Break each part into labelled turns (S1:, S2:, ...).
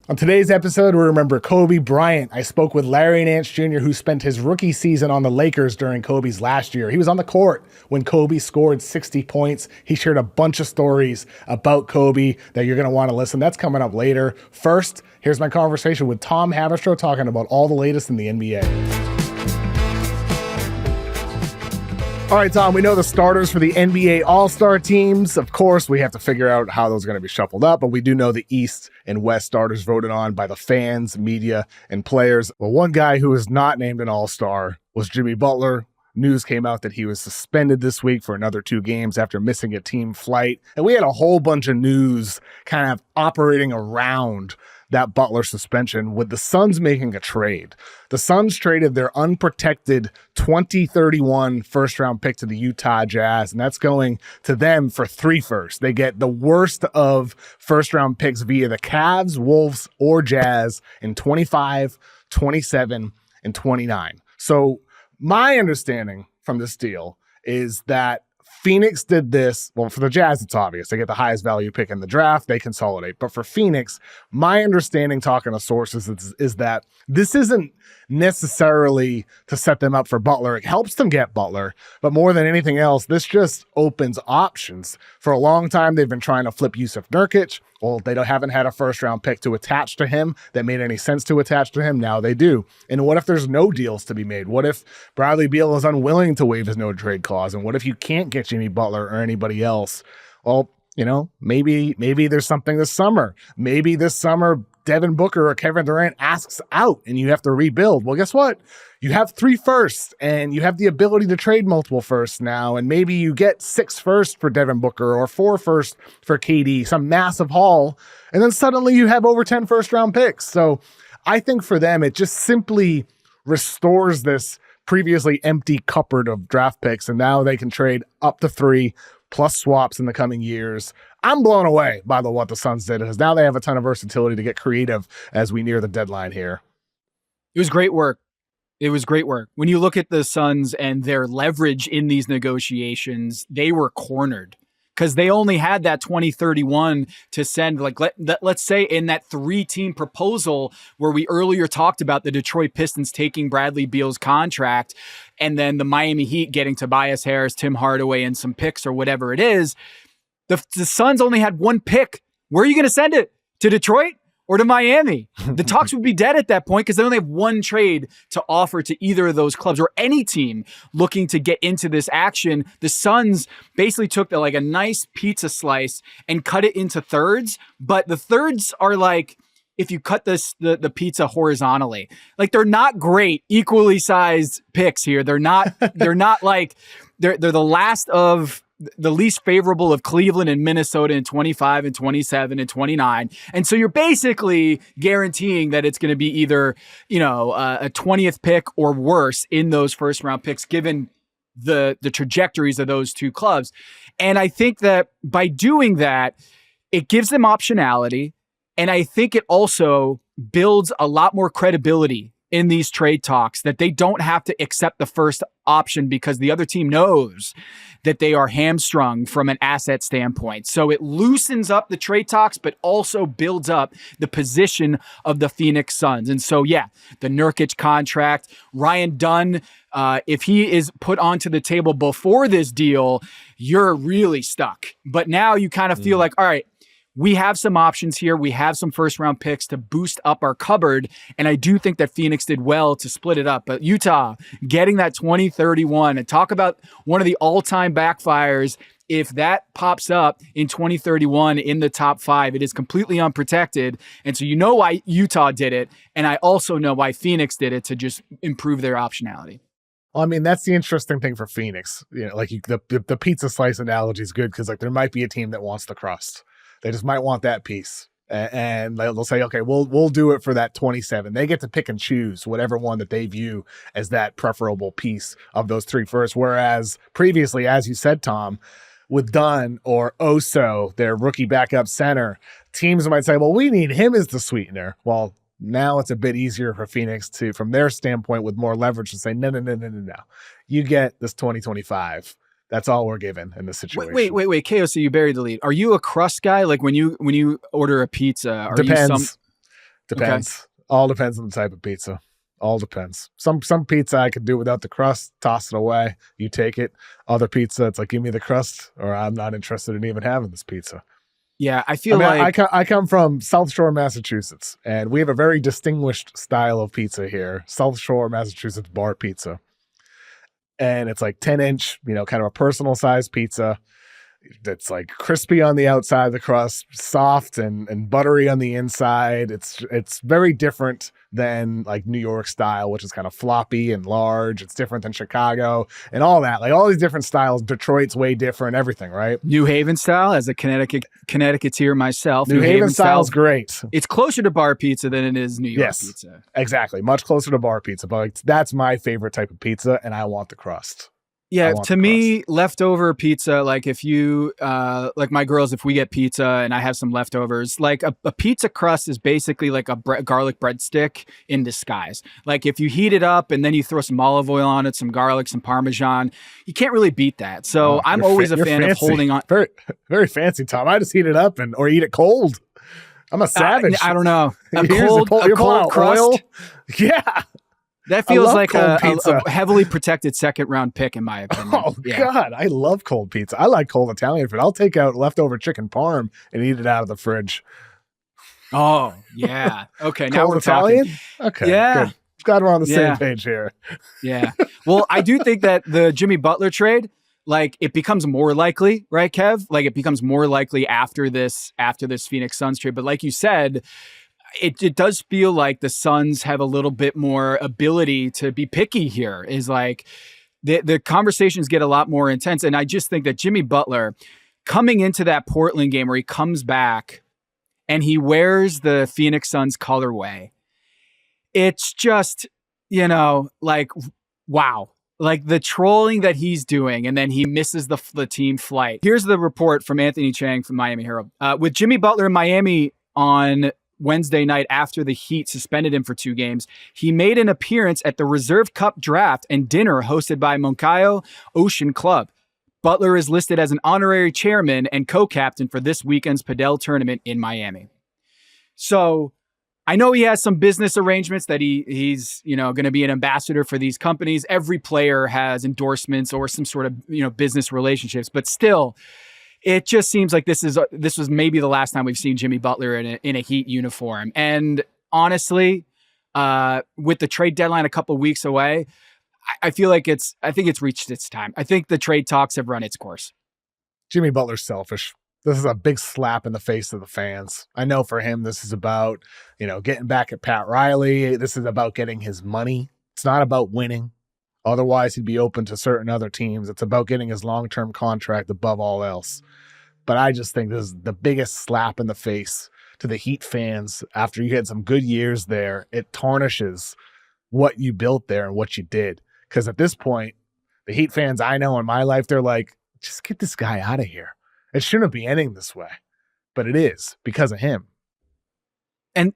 S1: On today's episode, we remember Kobe Bryant. I spoke with Larry Nance Jr., who spent his rookie season on the Lakers during Kobe's last year. He was on the court when Kobe scored 60 points. He shared a bunch of stories about Kobe that you're going to want to listen. That's coming up later. First, here's my conversation with Tom Haberstroh talking about all the latest in the NBA. All right, Tom, we know the starters for the NBA All-Star teams. Of course, we have to figure out how those are going to be shuffled up, but we do know the East and West starters voted on by the fans, media, and players. Well, one guy who was not named an All-Star was Jimmy Butler. News came out that he was suspended this week for another 2 games after missing a team flight. And we had a whole bunch of news kind of operating around that Butler suspension with the Suns making a trade. The Suns traded their unprotected 2031 first-round pick to the Utah Jazz, and that's going to them for 3 firsts. They get the worst of first-round picks via the Cavs, Wolves, or Jazz in 25, 27, and 29. So my understanding from this deal is that Phoenix did this. Well, for the Jazz, it's obvious. They get the highest value pick in the draft. They consolidate. But for Phoenix, my understanding, talking to sources, is that this isn't necessarily to set them up for Butler. It helps them get Butler. But more than anything else, this just opens options. For a long time, they've been trying to flip Jusuf Nurkic. Well, they haven't had a first-round pick to attach to him that made any sense to attach to him. Now they do. And what if there's no deals to be made? What if Bradley Beal is unwilling to waive his no-trade clause? And what if you can't get Jimmy Butler or anybody else? Well, maybe there's something this summer. Maybe this summer Devin Booker or Kevin Durant asks out and you have to rebuild. Well, guess what? You have 3 firsts and you have the ability to trade multiple firsts now. And maybe you get 6 firsts for Devin Booker or 4 firsts for KD, some massive haul. And then suddenly you have over 10 first-round picks. So I think for them, it just simply restores this previously empty cupboard of draft picks. And now they can trade up to 3 plus swaps in the coming years. I'm blown away by what the Suns did, because now they have a ton of versatility to get creative as we near the deadline here.
S2: It was great work. It was great work. When you look at the Suns and their leverage in these negotiations, they were cornered because they only had that 2031 to send. Like let's say in that 3-team proposal where we earlier talked about the Detroit Pistons taking Bradley Beal's contract and then the Miami Heat getting Tobias Harris, Tim Hardaway, and some picks or whatever it is. The Suns only had 1 pick. Where are you going to send it? To Detroit or to Miami? The talks would be dead at that point because they only have 1 trade to offer to either of those clubs or any team looking to get into this action. The Suns basically took a nice pizza slice and cut it into thirds, but the thirds are like, if you cut the pizza horizontally, like they're not great, equally sized picks here. They're not like they're the last of the least favorable of Cleveland and Minnesota in 25 and 27 and 29. And so you're basically guaranteeing that it's going to be either, a 20th pick or worse in those first round picks, given the trajectories of those 2 clubs. And I think that by doing that, it gives them optionality. And I think it also builds a lot more credibility in these trade talks, that they don't have to accept the first option because the other team knows that they are hamstrung from an asset standpoint. So it loosens up the trade talks, but also builds up the position of the Phoenix Suns. And so, the Nurkic contract, Ryan Dunn, if he is put onto the table before this deal, you're really stuck. But now you kind of feel like, all right, we have some options here. We have some first-round picks to boost up our cupboard, and I do think that Phoenix did well to split it up. But Utah getting that 2031, and talk about one of the all-time backfires. If that pops up in 2031 in the top 5, it is completely unprotected. And so you know why Utah did it, and I also know why Phoenix did it, to just improve their optionality.
S1: Well, I mean, that's the interesting thing for Phoenix. The pizza slice analogy is good because there might be a team that wants the crust. They just might want that piece. And they'll say, okay, we'll do it for that 27. They get to pick and choose whatever one that they view as that preferable piece of those 3 firsts. Whereas previously, as you said, Tom, with Dunn or Oso, their rookie backup center, teams might say, well, we need him as the sweetener. Well, now it's a bit easier for Phoenix to, from their standpoint, with more leverage, to say, no. You get this 2025. That's all we're given in this situation.
S2: Wait, KOC, you buried the lead. Are you a crust guy? Like when you order a pizza,
S1: Depends. Depends. All depends on the type of pizza. All depends. Some pizza I could do without the crust, toss it away, you take it. Other pizza, it's like, give me the crust, or I'm not interested in even having this pizza.
S2: Yeah, I feel like
S1: I come from South Shore, Massachusetts, and we have a very distinguished style of pizza here. South Shore, Massachusetts bar pizza. And it's like 10-inch, kind of a personal size pizza. That's like crispy on the outside of the crust, soft and buttery on the inside. It's very different than like New York style, which is kind of floppy and large. It's different than Chicago and all that. Like all these different styles. Detroit's way different, everything, right?
S2: New Haven style, as a Connecticuteer myself.
S1: New Haven style's great.
S2: It's closer to bar pizza than it is New York pizza.
S1: Exactly. Much closer to bar pizza, but like, that's my favorite type of pizza, and I want the crust.
S2: Yeah, to me, leftover pizza, like if you, like my girls, if we get pizza and I have some leftovers, like a pizza crust is basically like a garlic breadstick in disguise. Like if you heat it up and then you throw some olive oil on it, some garlic, some Parmesan, you can't really beat that. So I'm always a fan of holding on.
S1: Very, very fancy, Tom. I just heat it up or eat it cold. I'm a savage.
S2: I don't know. A
S1: cold
S2: crust.
S1: Oil. Yeah.
S2: That feels like a heavily protected second-round pick, in my opinion.
S1: Oh, yeah. God, I love cold pizza. I like cold Italian food. I'll take out leftover chicken parm and eat it out of the fridge.
S2: Oh, yeah. Okay, now
S1: cold
S2: we're
S1: Italian?
S2: talking.
S1: Okay,
S2: yeah.
S1: Good. Glad we're on the same page here.
S2: Yeah. Well, I do think that the Jimmy Butler trade, like, it becomes more likely, right, Kev? Like, it becomes more likely after this Phoenix Suns trade. But like you said, it does feel like the Suns have a little bit more ability to be picky here. Is like the conversations get a lot more intense. And I just think that Jimmy Butler coming into that Portland game where he comes back and he wears the Phoenix Suns colorway, it's just, like, wow. Like the trolling that he's doing, and then he misses the team flight. Here's the report from Anthony Chang from Miami Herald. With Jimmy Butler in Miami on Wednesday night after the Heat suspended him for 2 games, he made an appearance at the Reserve Cup draft and dinner hosted by Moncayo Ocean Club. Butler is listed as an honorary chairman and co-captain for this weekend's Padel tournament in Miami. So I know he has some business arrangements that he's going to be an ambassador for these companies. Every player has endorsements or some sort of business relationships, but still, it just seems like this was maybe the last time we've seen Jimmy Butler in a Heat uniform. And honestly, with the trade deadline a couple of weeks away, I think it's reached its time. I think the trade talks have run its course.
S1: Jimmy Butler's selfish. This is a big slap in the face of the fans. I know for him, this is about, getting back at Pat Riley. This is about getting his money. It's not about winning. Otherwise, he'd be open to certain other teams. It's about getting his long-term contract above all else. But I just think this is the biggest slap in the face to the Heat fans after you had some good years there. It tarnishes what you built there and what you did. Because at this point, the Heat fans I know in my life, they're like, just get this guy out of here. It shouldn't be ending this way. But it is because of him.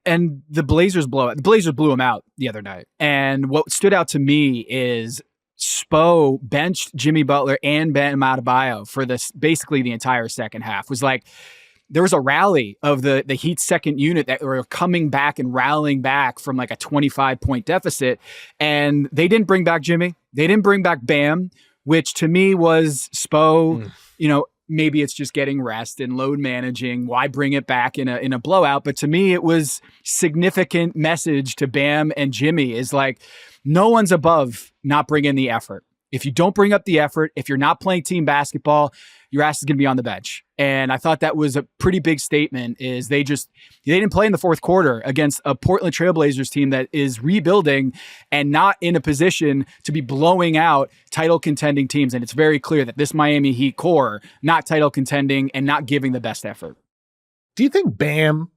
S2: And the Blazers blew him out the other night. And what stood out to me is Spo benched Jimmy Butler and Bam Adebayo for basically the entire second half. It was like there was a rally of the Heat's second unit that were coming back and rallying back from like a 25-point deficit. And they didn't bring back Jimmy. They didn't bring back Bam, which to me was Spo, maybe it's just getting rest and load managing. Why bring it back in a blowout? But to me, it was significant message to Bam and Jimmy is like, no one's above not bringing the effort. If you don't bring up the effort, if you're not playing team basketball, your ass is going to be on the bench. And I thought that was a pretty big statement is they didn't play in the fourth quarter against a Portland Trailblazers team that is rebuilding and not in a position to be blowing out title contending teams. And it's very clear that this Miami Heat core, not title contending and not giving the best effort.
S1: Do you think Bam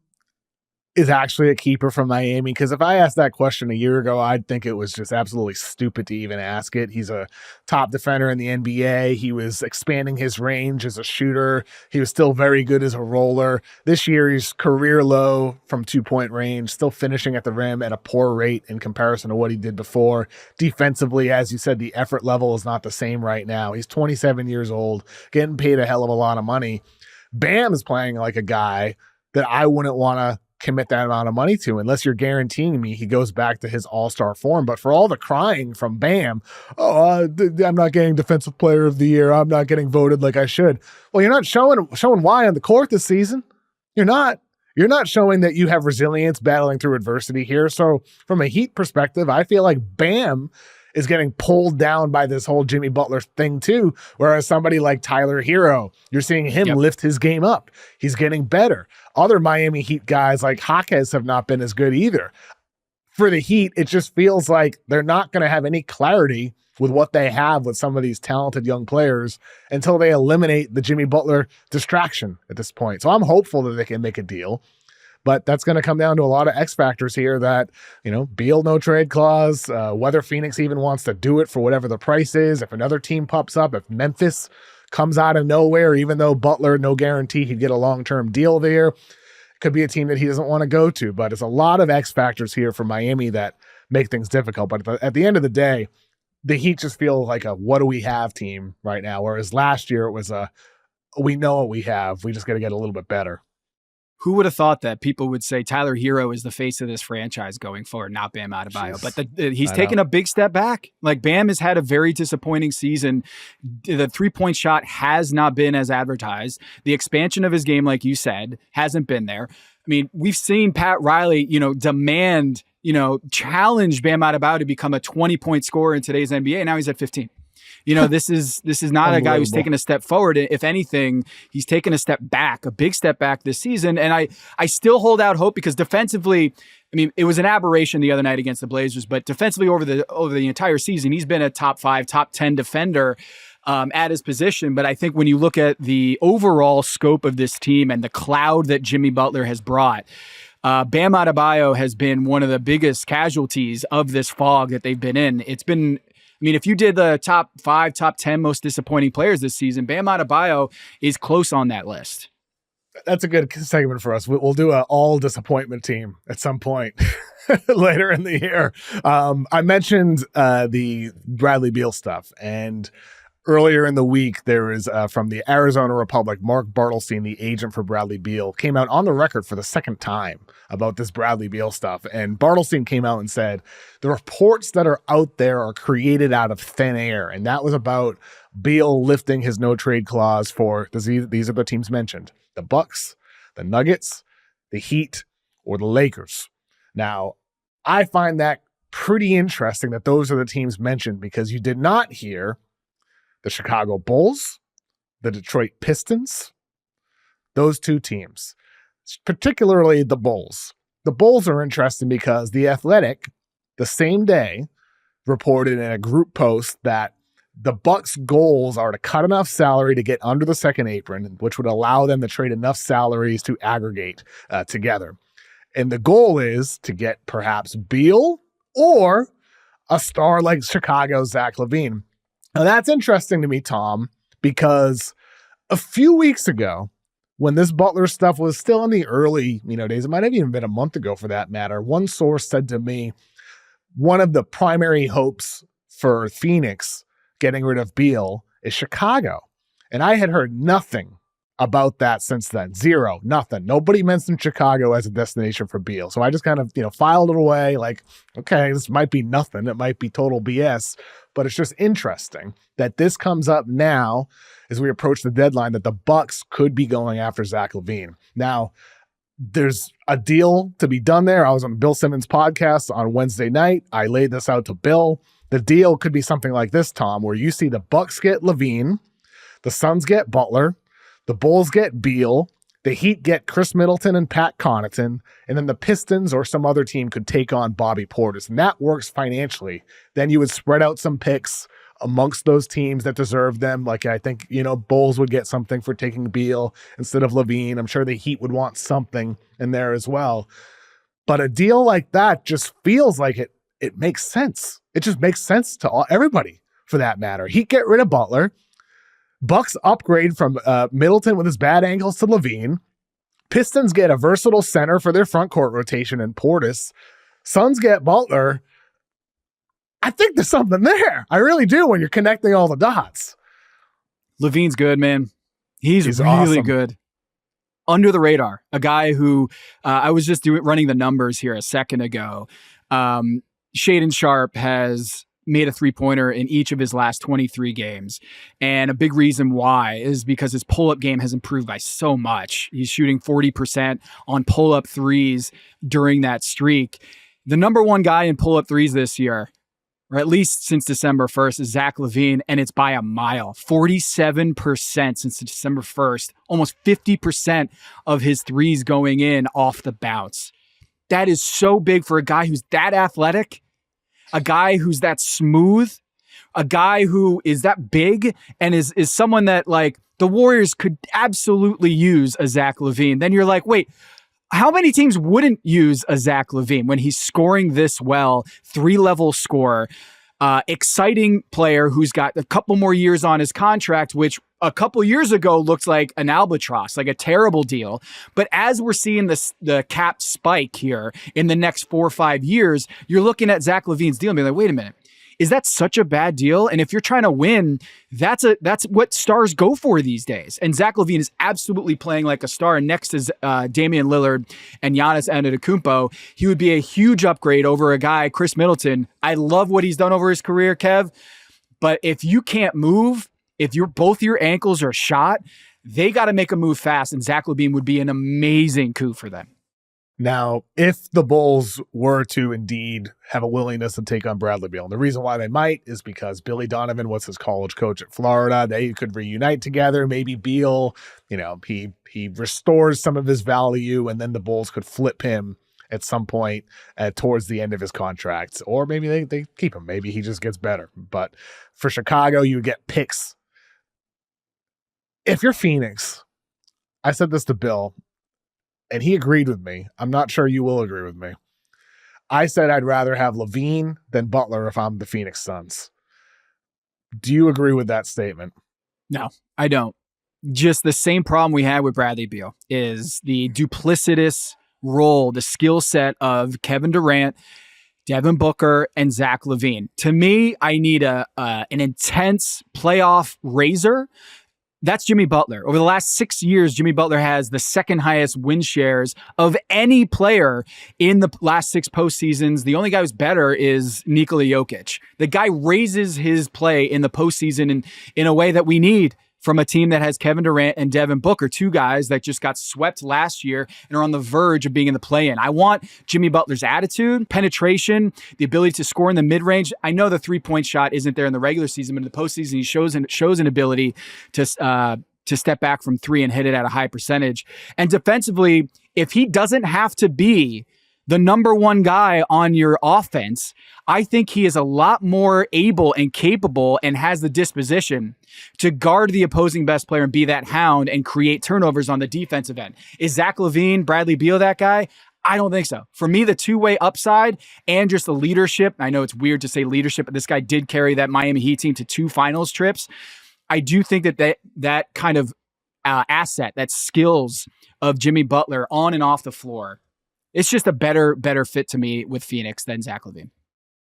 S1: is actually a keeper from Miami? Because if I asked that question a year ago, I'd think it was just absolutely stupid to even ask it. He's a top defender in the NBA. He was expanding his range as a shooter. He was still very good as a roller. This year, he's career low from 2-point range, still finishing at the rim at a poor rate in comparison to what he did before. Defensively, as you said, the effort level is not the same right now. He's 27 years old, getting paid a hell of a lot of money. Bam is playing like a guy that I wouldn't want to commit that amount of money to unless you're guaranteeing me he goes back to his all-star form. But for all the crying from Bam, I'm not getting defensive player of the year, I'm not getting voted like I should. Well, you're not showing why on the court this season. You're not showing that you have resilience battling through adversity here. So from a Heat perspective, I feel like Bam is getting pulled down by this whole Jimmy Butler thing too, whereas somebody like Tyler Hero, you're seeing him lift his game up. He's getting better. Other Miami Heat guys like Jaquez have not been as good either. For the Heat, it just feels like they're not going to have any clarity with what they have with some of these talented young players until they eliminate the Jimmy Butler distraction at this point. So I'm hopeful that they can make a deal. But that's going to come down to a lot of X factors here that, Beal no trade clause, whether Phoenix even wants to do it for whatever the price is, if another team pops up, if Memphis comes out of nowhere, even though Butler, no guarantee he'd get a long-term deal there, could be a team that he doesn't want to go to. But it's a lot of X factors here for Miami that make things difficult. But at the end of the day, the Heat just feel like a what do we have team right now, whereas last year it was a we know what we have, we just got to get a little bit better.
S2: Who would have thought that people would say Tyler Hero is the face of this franchise going forward, not Bam Adebayo? But he's taken a big step back. Like, Bam has had a very disappointing season. The three-point shot has not been as advertised. The expansion of his game, like you said, hasn't been there. I mean, we've seen Pat Riley, demand, challenge Bam Adebayo to become a 20-point scorer in today's NBA. Now he's at 15. This is not a guy who's taken a step forward. If anything, he's taken a step back, a big step back this season. And I still hold out hope because defensively, I mean, it was an aberration the other night against the Blazers, but defensively over the entire season, he's been a top 5, top 10 defender at his position. But I think when you look at the overall scope of this team and the cloud that Jimmy Butler has brought, Bam Adebayo has been one of the biggest casualties of this fog that they've been in. If you did the top 5, top 10 most disappointing players this season, Bam Adebayo is close on that list.
S1: That's a good segment for us. We'll do an all disappointment team at some point later in the year. I mentioned the Bradley Beal stuff, and earlier in the week, there is from the Arizona Republic, Mark Bartelstein, the agent for Bradley Beal, came out on the record for the second time about this Bradley Beal stuff. And Bartelstein came out and said, the reports that are out there are created out of thin air. And that was about Beal lifting his no trade clause for, these are the teams mentioned, the Bucks, the Nuggets, the Heat, or the Lakers. Now, I find that pretty interesting that those are the teams mentioned because you did not hear the Chicago Bulls, the Detroit Pistons, those two teams, particularly the Bulls. The Bulls are interesting because The Athletic, the same day, reported in a group post that the Bucks' goals are to cut enough salary to get under the second apron, which would allow them to trade enough salaries to aggregate together. And the goal is to get perhaps Beal or a star like Chicago's Zach LaVine. Now, that's interesting to me, Tom, because a few weeks ago, when this Butler stuff was still in the early days, it might have even been a month ago for that matter, one source said to me, one of the primary hopes for Phoenix getting rid of Beal is Chicago. And I had heard nothing about that since then. Zero, nothing. Nobody mentioned Chicago as a destination for Beal. So I just kind of, filed it away like, okay, this might be nothing. It might be total BS. But it's just interesting that this comes up now as we approach the deadline that the Bucks could be going after Zach LaVine. Now, there's a deal to be done there. I was on Bill Simmons' podcast on Wednesday night. I laid this out to Bill. The deal could be something like this, Tom, where you see the Bucks get LaVine, the Suns get Butler, the Bulls get Beal, the Heat get Khris Middleton and Pat Connaughton, and then the Pistons or some other team could take on Bobby Portis. And that works financially. Then you would spread out some picks amongst those teams that deserve them. Like I think, Bulls would get something for taking Beal instead of LaVine. I'm sure the Heat would want something in there as well. But a deal like that just feels like it makes sense. It just makes sense to everybody for that matter. Heat get rid of Butler. Bucks upgrade from Middleton with his bad ankles to LaVine. Pistons get a versatile center for their front court rotation in Portis. Suns get Butler. I think there's something there. I really do when you're connecting all the dots.
S2: LaVine's good, man. He's really
S1: awesome.
S2: good. under the radar, a guy who I was just running the numbers here a second ago. Shaedon Sharpe has made a three-pointer in each of his last 23 games. And a big reason why is because his pull-up game has improved by so much. He's shooting 40% on pull-up threes during that streak. The number one guy in pull-up threes this year, or at least since December 1st, is Zach LaVine, and it's by a mile. 47% since December 1st. Almost 50% of his threes going in off the bounce. That is so big for a guy who's that athletic, a guy who's that smooth, a guy who is that big, and is someone that, like, the Warriors could absolutely use a Zach LaVine. Then you're like, wait, how many teams wouldn't use a Zach LaVine when he's scoring this well, 3-level scorer, exciting player who's got a couple more years on his contract, which a couple years ago looked like an albatross, like a terrible deal. But as we're seeing the cap spike here in the next 4 or 5 years, you're looking at Zach LaVine's deal and being like, wait a minute, is that such a bad deal? And if you're trying to win, that's what stars go for these days. And Zach LaVine is absolutely playing like a star. And next is Damian Lillard and Giannis Antetokounmpo. He would be a huge upgrade over a guy, Khris Middleton. I love what he's done over his career, Kev. But if you can't move, if both your ankles are shot, they got to make a move fast. And Zach LaVine would be an amazing coup for them.
S1: Now, if the Bulls were to indeed have a willingness to take on Bradley Beal, and the reason why they might is because Billy Donovan was his college coach at Florida. They could reunite together. Maybe Beal, he restores some of his value, and then the Bulls could flip him at some point towards the end of his contract. Or maybe they keep him. Maybe he just gets better. But for Chicago, you would get picks. If you're Phoenix, I said this to Bill, and he agreed with me. I'm not sure you will agree with me. I said I'd rather have LaVine than Butler if I'm the Phoenix Suns. Do you agree with that statement?
S2: No, I don't. Just the same problem we had with Bradley Beal is the duplicitous role, the skill set of Kevin Durant, Devin Booker, and Zach LaVine. To me, I need an intense playoff raiser. That's Jimmy Butler. Over the last 6 years, Jimmy Butler has the second highest win shares of any player in the last 6 postseasons. The only guy who's better is Nikola Jokic. The guy raises his play in the postseason in a way that we need from a team that has Kevin Durant and Devin Booker, 2 guys that just got swept last year and are on the verge of being in the play-in. I want Jimmy Butler's attitude, penetration, the ability to score in the mid-range. I know the three-point shot isn't there in the regular season, but in the postseason, he shows an ability to step back from 3 and hit it at a high percentage. And defensively, if he doesn't have to be the number one guy on your offense, I think he is a lot more able and capable and has the disposition to guard the opposing best player and be that hound and create turnovers on the defensive end. Is Zach LaVine, Bradley Beal that guy? I don't think so. For me, the two-way upside and just the leadership, I know it's weird to say leadership, but this guy did carry that Miami Heat team to 2 finals trips. I do think that kind of asset, that skills of Jimmy Butler on and off the floor, it's just a better fit to me with Phoenix than Zach LaVine.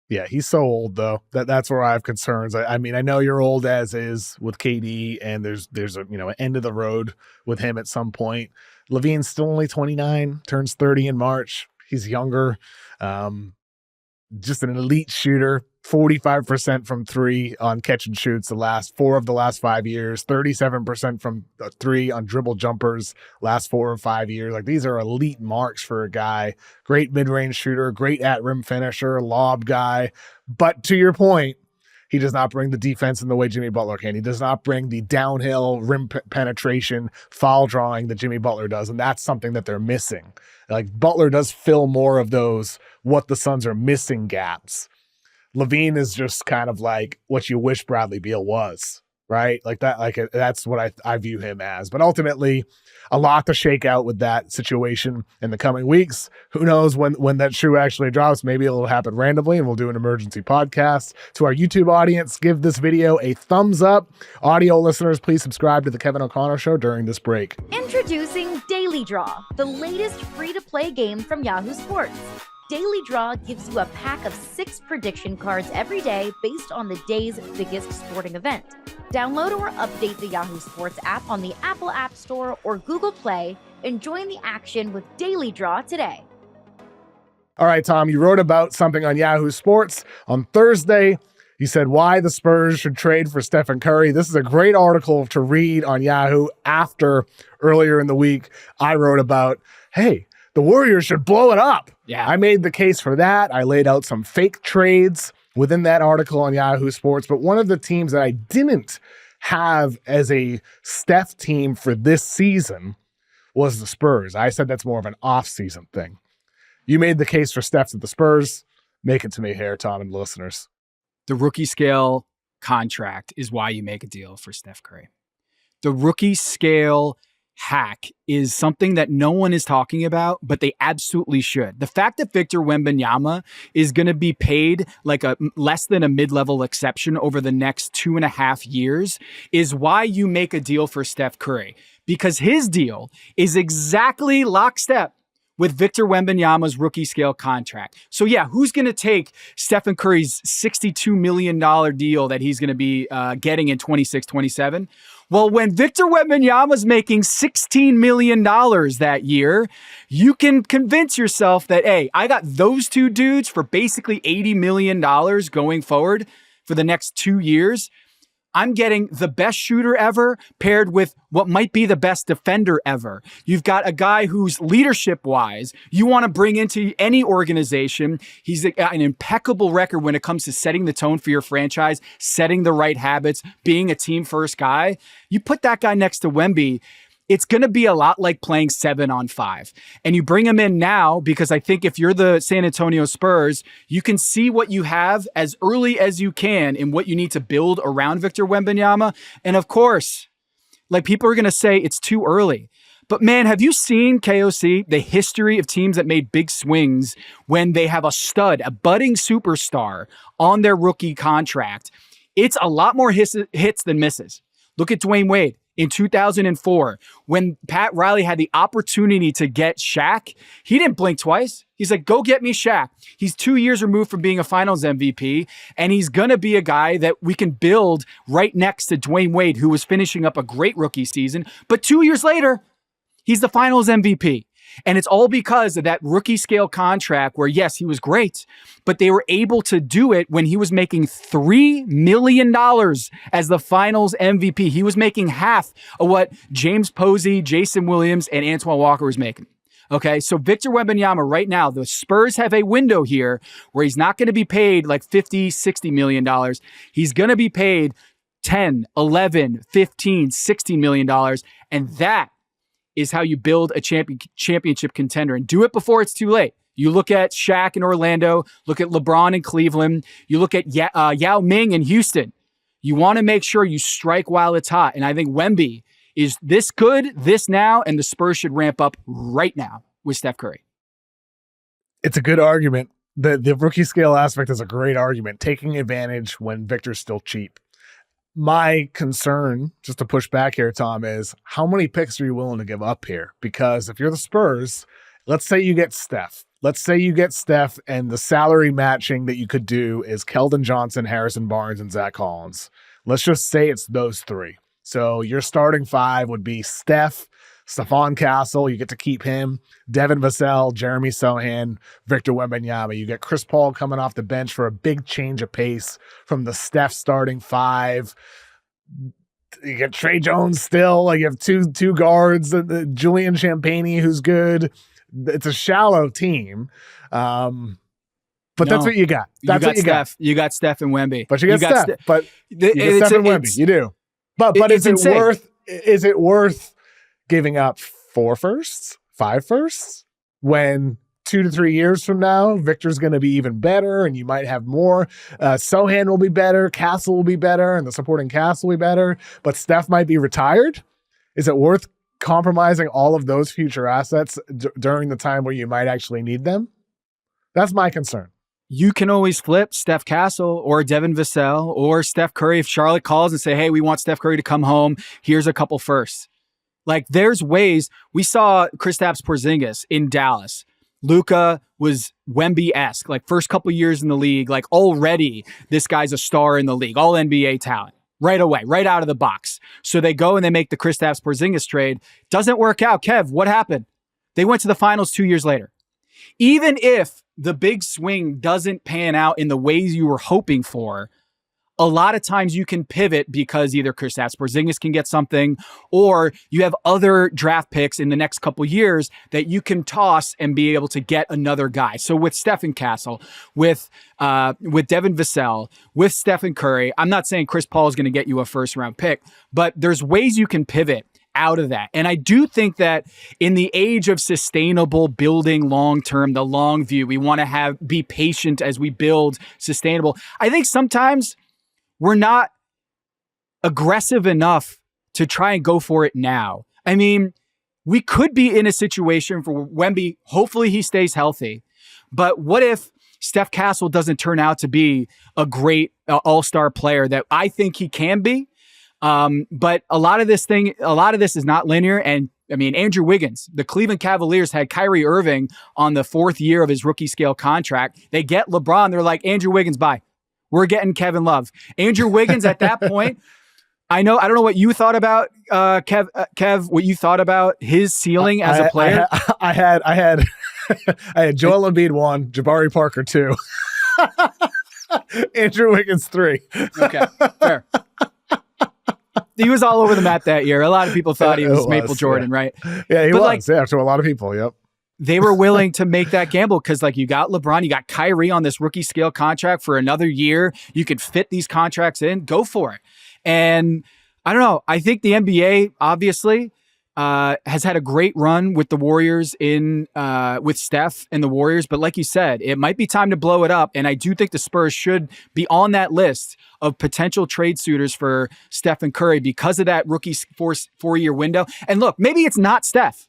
S1: Yeah, he's so old though. That's where I have concerns. I mean, I know you're old as is with KD, and there's a an end of the road with him at some point. LaVine's still only 29, turns 30 in March. He's younger, just an elite shooter. 45% from 3 on catch and shoots the last 4 of the last 5 years, 37% from 3 on dribble jumpers last 4 or 5 years. Like, these are elite marks for a guy. Great mid-range shooter, great at-rim finisher, lob guy. But to your point, he does not bring the defense in the way Jimmy Butler can. He does not bring the downhill rim penetration, foul drawing that Jimmy Butler does, and that's something that they're missing. Like, Butler does fill more of those what the Suns are missing gaps. LaVine is just kind of like what you wish Bradley Beal was, right? Like that, that's what I view him as. But ultimately, a lot to shake out with that situation in the coming weeks. Who knows when that shoe actually drops? Maybe it'll happen randomly, and we'll do an emergency podcast. To our YouTube audience, give this video a thumbs up. Audio listeners, please subscribe to the Kevin O'Connor Show during this break.
S3: Introducing Daily Draw, the latest free-to-play game from Yahoo Sports. Daily Draw gives you a pack of 6 prediction cards every day based on the day's biggest sporting event. Download or update the Yahoo Sports app on the Apple App Store or Google Play and join the action with Daily Draw today.
S1: All right, Tom, you wrote about something on Yahoo Sports on Thursday. You said why the Spurs should trade for Stephen Curry. This is a great article to read on Yahoo after earlier in the week I wrote about, hey, the Warriors should blow it up.
S2: Yeah.
S1: I made the case for that. I laid out some fake trades within that article on Yahoo Sports, but one of the teams that I didn't have as a Steph team for this season was the Spurs. I said that's more of an off-season thing. You made the case for Steph to the Spurs. Make it to me here, Tom, and listeners.
S2: The rookie scale contract is why you make a deal for Steph Curry. The rookie scale hack is something that no one is talking about, but they absolutely should. The fact that Victor Wembanyama is going to be paid like a less than a mid-level exception over the next 2.5 years is why you make a deal for Steph Curry, because his deal is exactly lockstep with Victor Wembanyama's rookie scale contract. So yeah, who's going to take Stephen Curry's $62 million deal that he's going to be getting in 26-27? Well, when Victor Wembanyama's making $16 million that year, you can convince yourself that, hey, I got those two dudes for basically $80 million going forward for the next 2 years. I'm getting the best shooter ever paired with what might be the best defender ever. You've got a guy who's leadership-wise, you want to bring into any organization. He's an impeccable record when it comes to setting the tone for your franchise, setting the right habits, being a team-first guy. You put that guy next to Wemby, it's going to be a lot like playing 7-on-5. And you bring him in now because I think if you're the San Antonio Spurs, you can see what you have as early as you can in what you need to build around Victor Wembanyama. And of course, like people are going to say it's too early. But man, have you seen KOC, the history of teams that made big swings when they have a stud, a budding superstar on their rookie contract? It's a lot more hits than misses. Look at Dwayne Wade. In 2004, when Pat Riley had the opportunity to get Shaq, he didn't blink twice. He's like, go get me Shaq. He's 2 years removed from being a finals MVP, and he's going to be a guy that we can build right next to Dwayne Wade, who was finishing up a great rookie season. But 2 years later, he's the finals MVP. And it's all because of that rookie scale contract where, yes, he was great, but they were able to do it when he was making $3 million as the finals MVP. He was making half of what James Posey, Jason Williams, and Antoine Walker was making. Okay, so Victor Wembanyama right now, the Spurs have a window here where he's not going to be paid like $50, $60 million. He's going to be paid 10, 11, 15, $16 million. And that is how you build a championship contender, and do it before it's too late. You look at Shaq in Orlando, look at LeBron in Cleveland, you look at Yao Ming in Houston. You want to make sure you strike while it's hot. And I think Wemby is this good, this now, and the Spurs should ramp up right now with Steph Curry.
S1: It's a good argument. The rookie scale aspect is a great argument, taking advantage when Victor's still cheap. My concern, just to push back here, Tom, is how many picks are you willing to give up here? Because if you're the Spurs, let's say you get Steph. Let's say you get Steph and the salary matching that you could do is Keldon Johnson, Harrison Barnes, and Zach Collins. Let's just say it's those three. So your starting five would be Steph, Stephon Castle, you get to keep him, Devin Vassell, Jeremy Sohan, Victor Wembanyama. You get Chris Paul coming off the bench for a big change of pace from the Steph starting five. You get Trey Jones still. Like you have two guards, Julian Champagnie, who's good. It's a shallow team. But that's what you got. That's what you got.
S2: You got Steph and Wemby.
S1: But you got Steph. But you got Steph and Wemby. You do. But is it worth giving up 4 firsts, 5 firsts, when 2 to 3 years from now, Victor's going to be even better and you might have more. Sohan will be better, Castle will be better, and the supporting cast will be better, but Steph might be retired. Is it worth compromising all of those future assets during the time where you might actually need them? That's my concern.
S2: You can always flip Steph Castle or Devin Vassell or Steph Curry if Charlotte calls and say, hey, we want Steph Curry to come home. Here's a couple firsts. Like there's ways. We saw Kristaps Porzingis in Dallas. Luka was Wemby-esque, like first couple years in the league, like already this guy's a star in the league, all NBA talent. right away, right out of the box. So they go and they make the Kristaps Porzingis trade. Doesn't work out. Kev, what happened? They went to the finals 2 years later. Even if the big swing doesn't pan out in the ways you were hoping for, a lot of times you can pivot because either Kristaps Porzingis can get something, or you have other draft picks in the next couple years that you can toss and be able to get another guy. So with Stephen Castle, with Devin Vassell, with Stephen Curry, I'm not saying Chris Paul is going to get you a first round pick, but there's ways you can pivot out of that. And I do think that in the age of sustainable building long-term, the long view, we want to be patient as we build sustainable. I think sometimes we're not aggressive enough to try and go for it now. I mean, we could be in a situation for Wemby. Hopefully he stays healthy. But what if Steph Castle doesn't turn out to be a great all-star player that I think he can be? But a lot of this is not linear. And I mean, Andrew Wiggins, the Cleveland Cavaliers had Kyrie Irving on the 4th year of his rookie scale contract. They get LeBron. They're like, Andrew Wiggins, bye. We're getting Kevin Love. Andrew Wiggins at that point, I don't know what you thought about Kev, what you thought about his ceiling as a player.
S1: I had Joel Embiid 1, Jabari Parker 2, Andrew Wiggins 3.
S2: Okay, fair. He was all over the map that year. A lot of people thought he was Maple Jordan, right?
S1: Yeah, he was. To a lot of people, yep.
S2: They were willing to make that gamble because, like, you got LeBron, you got Kyrie on this rookie scale contract for another year. You could fit these contracts in, go for it. And I don't know. I think the NBA obviously has had a great run with the Warriors with Steph and the Warriors. But like you said, it might be time to blow it up. And I do think the Spurs should be on that list of potential trade suitors for Steph and Curry because of that rookie 4-year window. And look, maybe it's not Steph.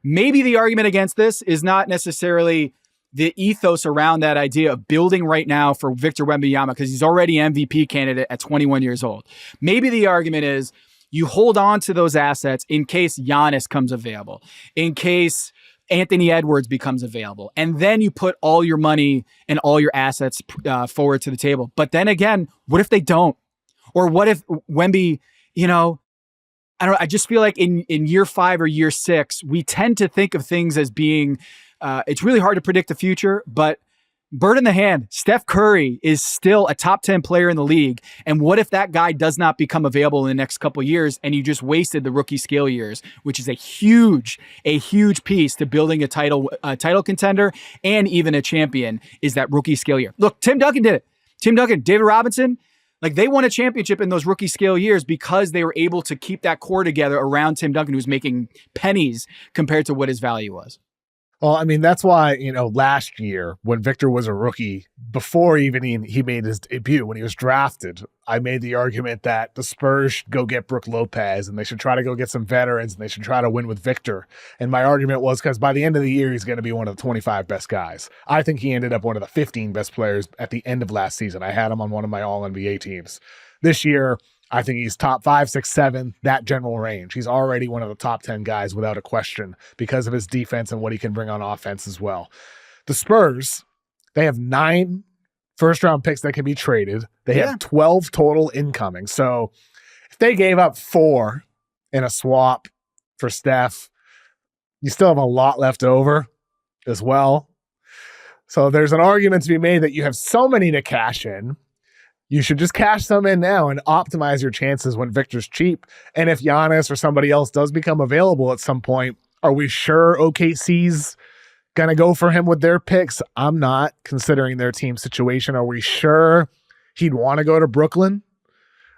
S2: Maybe the argument against this is not necessarily the ethos around that idea of building right now for Victor Wembanyama because he's already MVP candidate at 21 years old. Maybe the argument is you hold on to those assets in case Giannis comes available, in case Anthony Edwards becomes available, and then you put all your money and all your assets forward to the table. But then again, what if they don't? Or what if Wemby, I don't know. I just feel like in year 5 or year 6, we tend to think of things as being, it's really hard to predict the future, but bird in the hand, Steph Curry is still a top 10 player in the league. And what if that guy does not become available in the next couple of years and you just wasted the rookie scale years, which is a huge piece to building a title contender and even a champion is that rookie scale year. Look, Tim Duncan did it. Tim Duncan, David Robinson, like they won a championship in those rookie scale years because they were able to keep that core together around Tim Duncan, who's making pennies compared to what his value was.
S1: Well, I mean, that's why, last year when Victor was a rookie, before even he made his debut, when he was drafted, I made the argument that the Spurs should go get Brook Lopez and they should try to go get some veterans and they should try to win with Victor. And my argument was because by the end of the year, he's going to be one of the 25 best guys. I think he ended up one of the 15 best players at the end of last season. I had him on one of my all-NBA teams. This year, I think he's top 5, 6, 7, that general range. He's already one of the top 10 guys without a question because of his defense and what he can bring on offense as well. The Spurs, they have 9 first-round picks that can be traded. They have 12 total incoming. So if they gave up 4 in a swap for Steph, you still have a lot left over as well. So there's an argument to be made that you have so many to cash in. You should just cash some in now and optimize your chances when Victor's cheap. And if Giannis or somebody else does become available at some point, are we sure OKC's going to go for him with their picks? I'm not, considering their team situation. Are we sure he'd want to go to Brooklyn?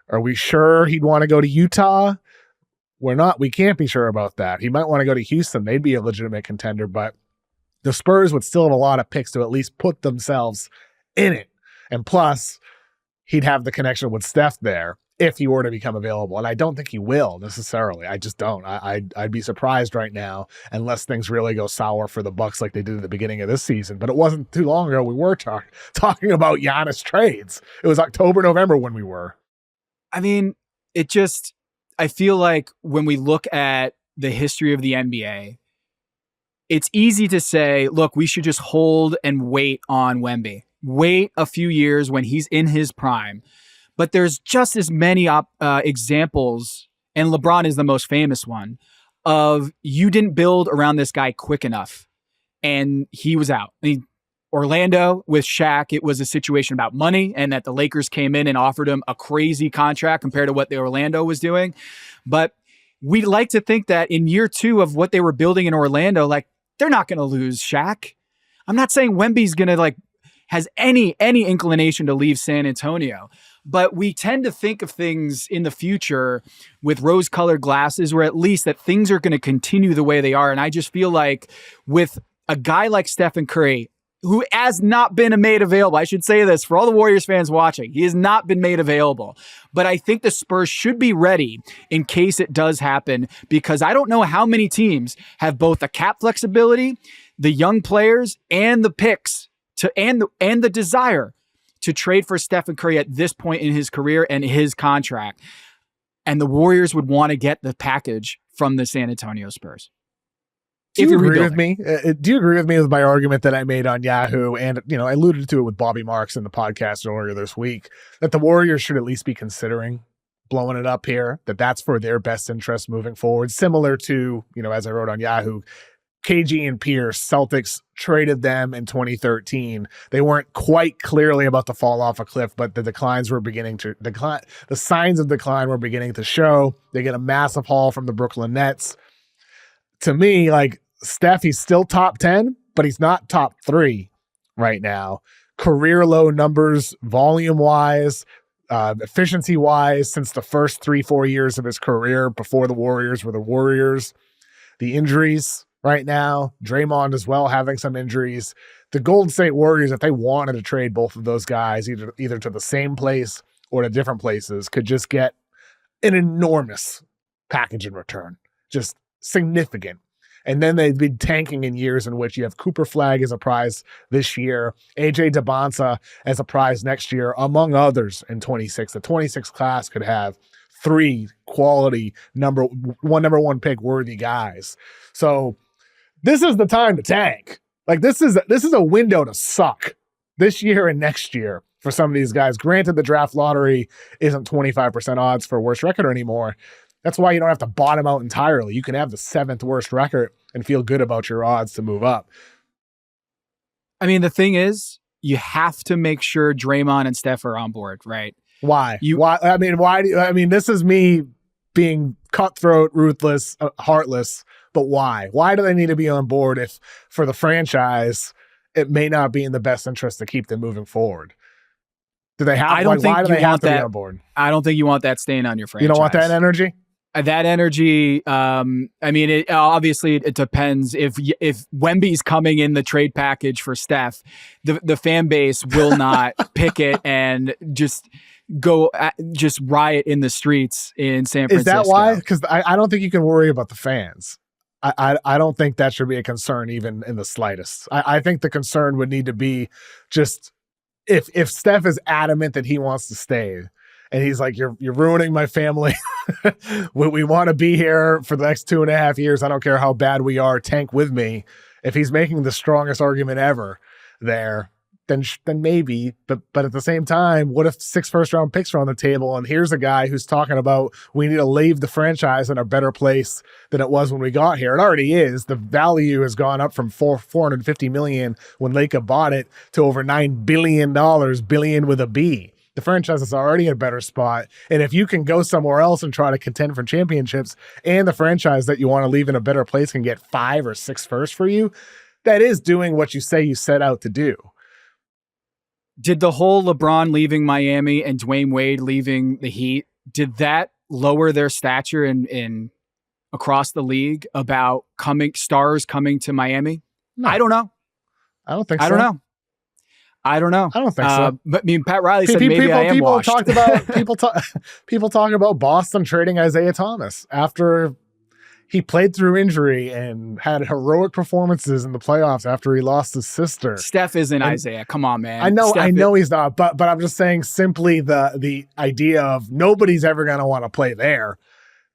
S1: Are we sure he'd want to go to Utah? We're not. We can't be sure about that. He might want to go to Houston. They'd be a legitimate contender, but the Spurs would still have a lot of picks to at least put themselves in it. And plus, he'd have the connection with Steph there if he were to become available. And I don't think he will necessarily. I just don't. I'd be surprised right now unless things really go sour for the Bucks like they did at the beginning of this season. But it wasn't too long ago we were talking about Giannis trades. It was October, November when we were.
S2: I mean, I feel like when we look at the history of the NBA, it's easy to say, look, we should just hold and wait on Wemby. Wait a few years when he's in his prime. but there's just as many examples, and LeBron is the most famous one, of you didn't build around this guy quick enough, and he was out. I mean, Orlando with Shaq, it was a situation about money, and that the Lakers came in and offered him a crazy contract compared to what the Orlando was doing. But we like to think that in year 2 of what they were building in Orlando, like, they're not going to lose Shaq. I'm not saying Wemby's going to has any inclination to leave San Antonio, but we tend to think of things in the future with rose-colored glasses, or at least that things are going to continue the way they are. And I just feel like with a guy like Stephen Curry, who has not been made available. I should say this for all the Warriors fans watching. He has not been made available. But I think the Spurs should be ready in case it does happen, because I don't know how many teams have both the cap flexibility, the young players, and the picks and the desire to trade for Stephen Curry at this point in his career and his contract. And the Warriors would want to get the package from the San Antonio Spurs.
S1: Do you agree with me? Do you agree with me with my argument that I made on Yahoo? And, I alluded to it with Bobby Marks in the podcast earlier this week, that the Warriors should at least be considering blowing it up here, that's for their best interest moving forward. Similar to, as I wrote on Yahoo, KG and Pierce, Celtics traded them in 2013. They weren't quite clearly about to fall off a cliff, but the declines were beginning to decline. The signs of decline were beginning to show. They get a massive haul from the Brooklyn Nets. To me, Steph, he's still top 10, but he's not top 3 right now. Career low numbers, volume-wise, efficiency-wise, since the first 3-4 years of his career before the Warriors were the Warriors. The injuries right now, Draymond as well having some injuries. The Golden State Warriors, if they wanted to trade both of those guys either to the same place or to different places, could just get an enormous package in return. Just significant. And then they'd be tanking in years in which you have Cooper Flag as a prize this year, AJ DeBonsa as a prize next year, among others in 26. The 26 class could have 3 quality number one pick worthy guys. So this is the time to tank. This is a window to suck this year and next year for some of these guys. Granted, the draft lottery isn't 25% odds for worst record anymore. That's why you don't have to bottom out entirely. You can have the 7th worst record and feel good about your odds to move up.
S2: I mean, the thing is, you have to make sure Draymond and Steph are on board, right?
S1: Why? This is me being cutthroat, ruthless, heartless, but why? Why do they need to be on board if, for the franchise, it may not be in the best interest to keep them moving forward? Do they have? Why do they have to be on board?
S2: I don't think you want that stain on your franchise.
S1: You don't want that energy?
S2: That energy, obviously it depends. If Wemby's coming in the trade package for Steph, the fan base will not pick it and just riot in the streets in San Francisco.
S1: Is that why? Because I don't think you can worry about the fans. I don't think that should be a concern even in the slightest. I think the concern would need to be just if Steph is adamant that he wants to stay, and he's like, you're ruining my family. we want to be here for the next 2.5 years. I don't care how bad we are. Tank with me. If he's making the strongest argument ever there, then maybe. But at the same time, what if 6 first-round picks are on the table, and here's a guy who's talking about we need to leave the franchise in a better place than it was when we got here. It already is. The value has gone up from $450 million when Laker bought it to over $9 billion, billion with a B. The franchise is already in a better spot. And if you can go somewhere else and try to contend for championships, and the franchise that you want to leave in a better place can get 5 or 6 firsts for you, that is doing what you say you set out to do.
S2: Did the whole LeBron leaving Miami and Dwayne Wade leaving the Heat, did that lower their stature in across the league about stars coming to Miami?
S1: No.
S2: I don't know.
S1: I don't think so.
S2: I don't know.
S1: I don't think so.
S2: But Pat Riley said maybe I am washed.
S1: People talk about Boston trading Isaiah Thomas after he played through injury and had heroic performances in the playoffs after he lost his sister.
S2: Steph isn't Isaiah. Come on, man.
S1: I know he's not, but I'm just saying simply the idea of nobody's ever going to want to play there.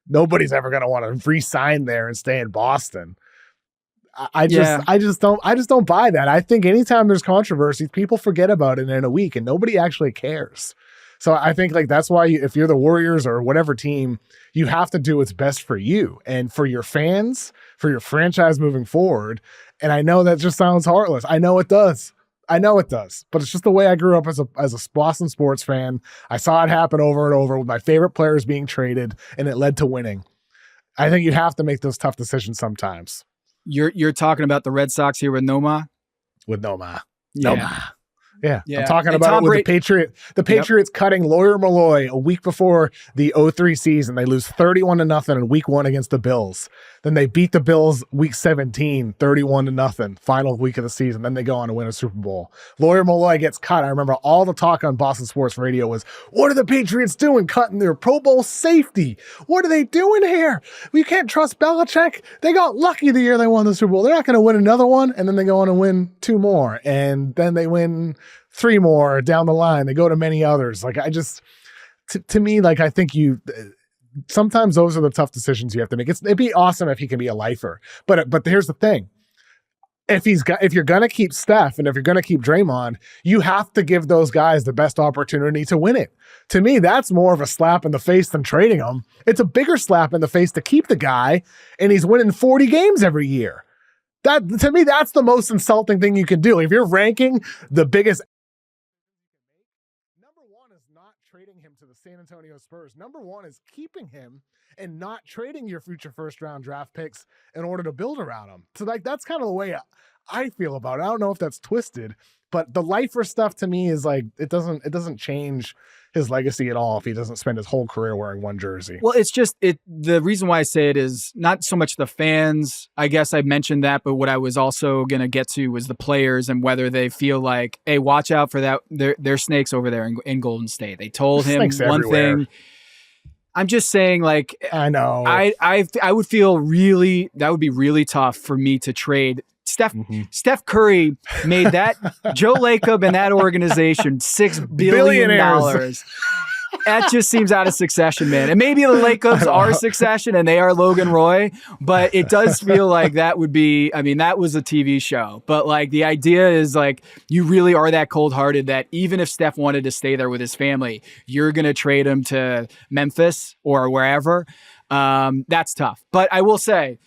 S1: Nobody's ever going to want to re-sign there and stay in Boston. I just don't buy that. I think anytime there's controversy, people forget about it in a week and nobody actually cares. So I think like that's why if you're the Warriors or whatever team, you have to do what's best for you and for your fans, for your franchise moving forward. And I know that just sounds heartless. I know it does. But it's just the way I grew up as a Boston sports fan. I saw it happen over and over with my favorite players being traded, and it led to winning. I think you have to make those tough decisions sometimes.
S2: You're talking about the Red Sox here with Noma?
S1: With Noma.
S2: Yeah.
S1: Noma. Yeah.
S2: Yeah.
S1: I'm talking
S2: And
S1: about
S2: Tom
S1: it with the Patriots cutting Lawyer Malloy a week before the 03 season. They lose 31-0 in week 1 against the Bills. Then they beat the Bills week 17, 31-0, final week of the season. Then they go on to win a Super Bowl. Lawyer Malloy gets cut. I remember all the talk on Boston Sports Radio was, what are the Patriots doing cutting their Pro Bowl safety? What are they doing here? We can't trust Belichick. They got lucky the year they won the Super Bowl. They're not going to win another one. And then they go on and win 2 more. And then they win 3 more down the line. They go to many others. Like I just, to me, like I think sometimes those are the tough decisions you have to make. It'd be awesome if he can be a lifer, but here's the thing: if you're gonna keep Steph and if you're gonna keep Draymond, you have to give those guys the best opportunity to win it. To me, that's more of a slap in the face than trading him. It's a bigger slap in the face to keep the guy, and he's winning 40 games every year. That to me, that's the most insulting thing you can do. If you're ranking the biggest. Trading him to the San Antonio Spurs. Number 1 is keeping him and not trading your future first round draft picks in order to build around him. So like that's kind of the way I feel about it. I don't know if that's twisted, but the lifer stuff to me is like it doesn't change his legacy at all if he doesn't spend his whole career wearing one jersey.
S2: Well, it's just the reason why I say it is not so much the fans. I guess I mentioned that, but what I was also going to get to was the players and whether they feel like, hey, watch out for that. They're snakes over there in Golden State. They told him
S1: Snakes
S2: one
S1: everywhere.
S2: thing. I'm just saying, like,
S1: I know.
S2: I would feel really, that would be really tough for me to trade. Steph Curry made that Joe Lacob and that organization $6 billion. That just seems out of succession, man. And maybe the Lacobs are Succession and they are Logan Roy, but it does feel like that would be, I mean, that was a TV show. But like the idea is like, you really are that cold-hearted that even if Steph wanted to stay there with his family, you're going to trade him to Memphis or wherever. That's tough. But I will say,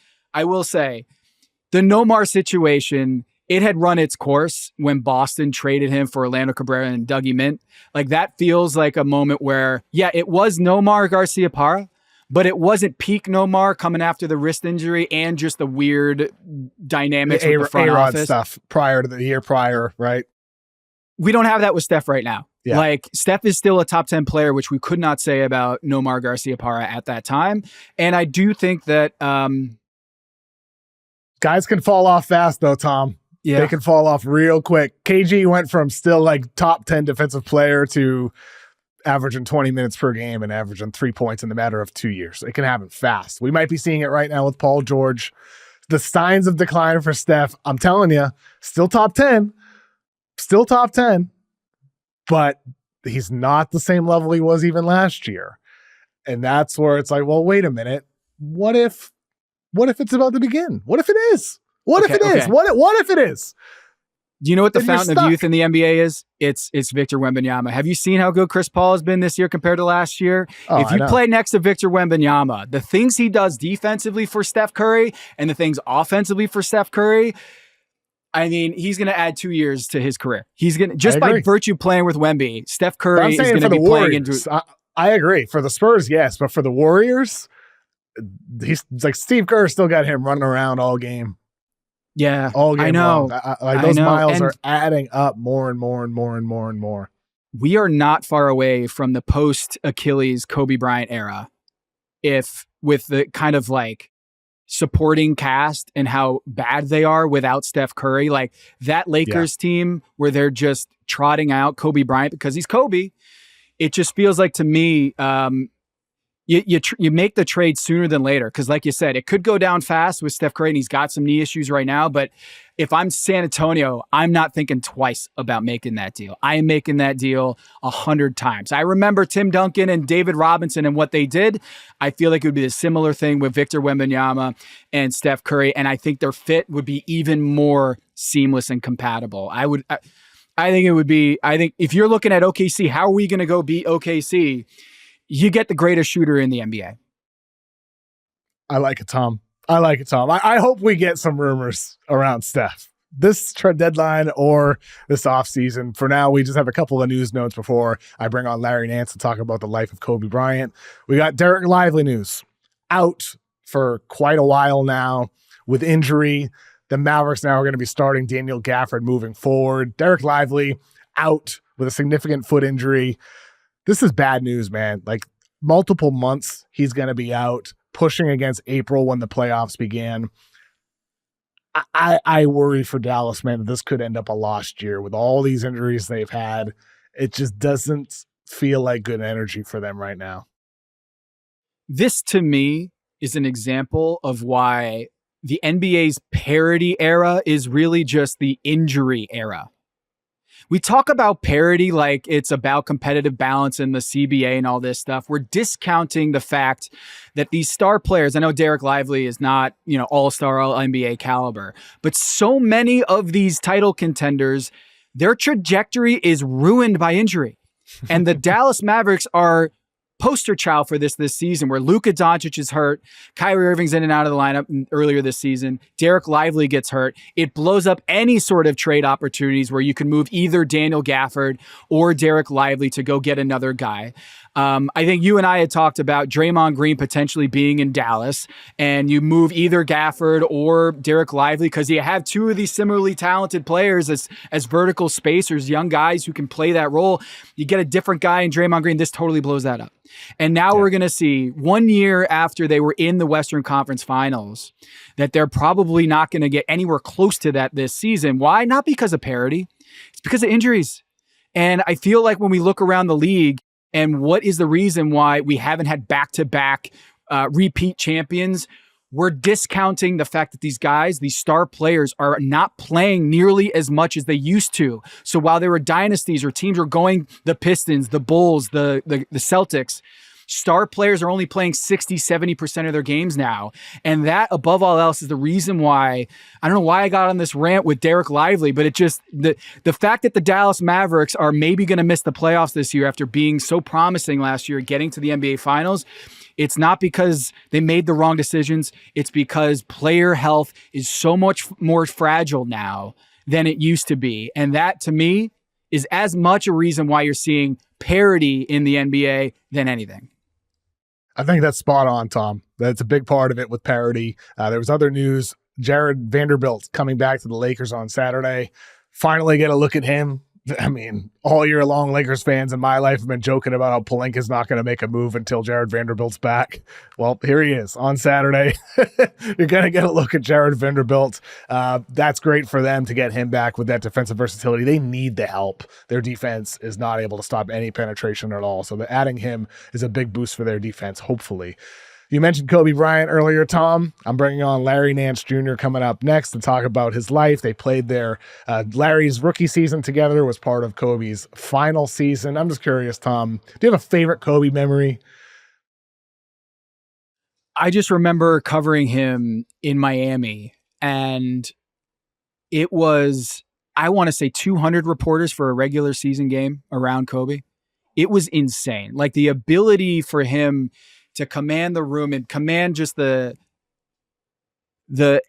S2: the Nomar situation, it had run its course when Boston traded him for Orlando Cabrera and Dougie Mint. Like that feels like a moment where, yeah, it was Nomar Garciaparra, but it wasn't peak Nomar coming after the wrist injury and just the weird dynamics with the front office
S1: stuff prior to the year prior, right?
S2: We don't have that with Steph right now.
S1: Yeah.
S2: Like Steph is still a top 10 player, which we could not say about Nomar Garciaparra at that time. And I do think that
S1: guys can fall off fast though, Tom.
S2: Yeah.
S1: They can fall off real quick. KG went from still like top 10 defensive player to averaging 20 minutes per game and averaging 3 points in the matter of 2 years. It can happen fast. We might be seeing it right now with Paul George. The signs of decline for Steph, I'm telling you, still top 10, but he's not the same level he was even last year. And that's where it's like, well, wait a minute. What if it's about to begin? What if it is? What if it is? What if it is?
S2: Do you know what the
S1: Then you're
S2: fountain of
S1: stuck.
S2: youth in the NBA is? It's Victor Wembanyama. Have you seen how good Chris Paul has been this year compared to last year?
S1: Oh,
S2: if you play next to Victor Wembanyama, the things he does defensively for Steph Curry and the things offensively for Steph Curry, I mean, he's going to add 2 years to his career. He's going to just by virtue of playing with Wemby, Steph Curry is going to be playing into.
S1: I agree. For the Spurs, yes, but for the Warriors, he's like Steve Kerr still got him running around all game.
S2: Yeah,
S1: all game
S2: I know.
S1: long. Like those miles are adding up more and more and more and more and more.
S2: We are not far away from the post Achilles Kobe Bryant era. If with the kind of like supporting cast and how bad they are without Steph Curry, like that Lakers team where they're just trotting out Kobe Bryant because he's Kobe. It just feels like to me, you make the trade sooner than later because, like you said, it could go down fast with Steph Curry, and he's got some knee issues right now. But if I'm San Antonio, I'm not thinking twice about making that deal. I am making that deal 100 times. I remember Tim Duncan and David Robinson and what they did. I feel like it would be a similar thing with Victor Wembanyama and Steph Curry, and I think their fit would be even more seamless and compatible. I think it would be, I think if you're looking at OKC, how are we going to go beat OKC? You get the greatest shooter in the NBA.
S1: I like it, Tom. I hope we get some rumors around Steph this trade deadline or this offseason. For now, we just have a couple of news notes before I bring on Larry Nance to talk about the life of Kobe Bryant. We got Dereck Lively news out for quite a while now with injury. The Mavericks now are going to be starting Daniel Gafford moving forward. Dereck Lively out with a significant foot injury. This is bad news, man. Like multiple months he's going to be out, pushing against April when the playoffs began. I worry for Dallas, man, that this could end up a lost year with all these injuries they've had. It just doesn't feel like good energy for them right now.
S2: This, to me, is an example of why the NBA's parity era is really just the injury era. We talk about parity like it's about competitive balance in the CBA and all this stuff. We're discounting the fact that these star players, I know Dereck Lively is not, all-star, all-NBA caliber, but so many of these title contenders, their trajectory is ruined by injury. And the Dallas Mavericks are poster child for this season, where Luka Doncic is hurt, Kyrie Irving's in and out of the lineup earlier this season, Dereck Lively gets hurt. It blows up any sort of trade opportunities where you can move either Daniel Gafford or Dereck Lively to go get another guy. I think you and I had talked about Draymond Green potentially being in Dallas, and you move either Gafford or Dereck Lively because you have two of these similarly talented players as vertical spacers, young guys who can play that role. You get a different guy in Draymond Green. This totally blows that up. And now we're going to see 1 year after they were in the Western Conference Finals that they're probably not going to get anywhere close to that this season. Why? Not because of parity. It's because of injuries. And I feel like when we look around the league, and what is the reason why we haven't had back-to-back repeat champions, we're discounting the fact that these guys, these star players, are not playing nearly as much as they used to. So while there were dynasties or teams were going, the Pistons, the Bulls, the Celtics, star players are only playing 60, 70% of their games now. And that, above all else, is the reason why, I don't know why I got on this rant with Dereck Lively, but it just, the fact that the Dallas Mavericks are maybe going to miss the playoffs this year after being so promising last year, getting to the NBA Finals, it's not because they made the wrong decisions. It's because player health is so much more fragile now than it used to be. And that, to me, is as much a reason why you're seeing parity in the NBA than anything.
S1: I think that's spot on, Tom. That's a big part of it with parity. There was other news. Jared Vanderbilt coming back to the Lakers on Saturday. Finally get a look at him. I mean, all year long, Lakers fans in my life have been joking about how Pelinka's not going to make a move until Jared Vanderbilt's back. Well, here he is on Saturday. You're going to get a look at Jared Vanderbilt. That's great for them to get him back with that defensive versatility. They need the help. Their defense is not able to stop any penetration at all. So adding him is a big boost for their defense, hopefully. You mentioned Kobe Bryant earlier, Tom. I'm bringing on Larry Nance Jr. coming up next to talk about his life. They played their Larry's rookie season together, was part of Kobe's final season. I'm just curious, Tom, do you have a favorite Kobe memory?
S2: I just remember covering him in Miami, and it was, I want to say 200 reporters for a regular season game around Kobe. It was insane. Like the ability for him to command the room and command just the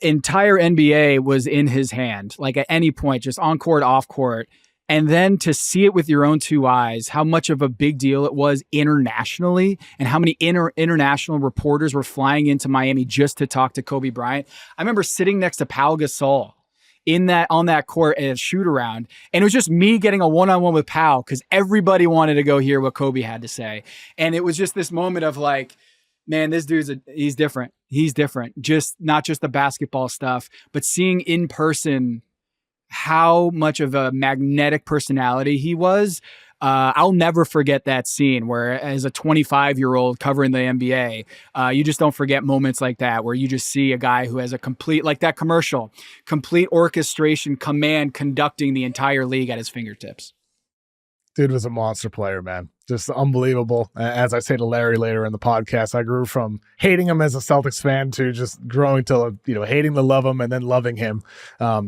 S2: entire NBA was in his hand, like at any point, just on court, off court. And then to see it with your own two eyes, how much of a big deal it was internationally and how many international reporters were flying into Miami just to talk to Kobe Bryant. I remember sitting next to Pau Gasol on that court at a shoot around. And it was just me getting a one-on-one with Pau because everybody wanted to go hear what Kobe had to say. And it was just this moment of like, man, this dude's he's different. He's different. Just not just the basketball stuff, but seeing in person how much of a magnetic personality he was. I'll never forget that scene where, as a 25-year-old covering the NBA, you just don't forget moments like that where you just see a guy who has a complete, like that commercial, complete orchestration, command, conducting the entire league at his fingertips.
S1: Dude was a monster player, man. Just unbelievable. As I say to Larry later in the podcast, I grew from hating him as a Celtics fan to just growing to, hating to love him and then loving him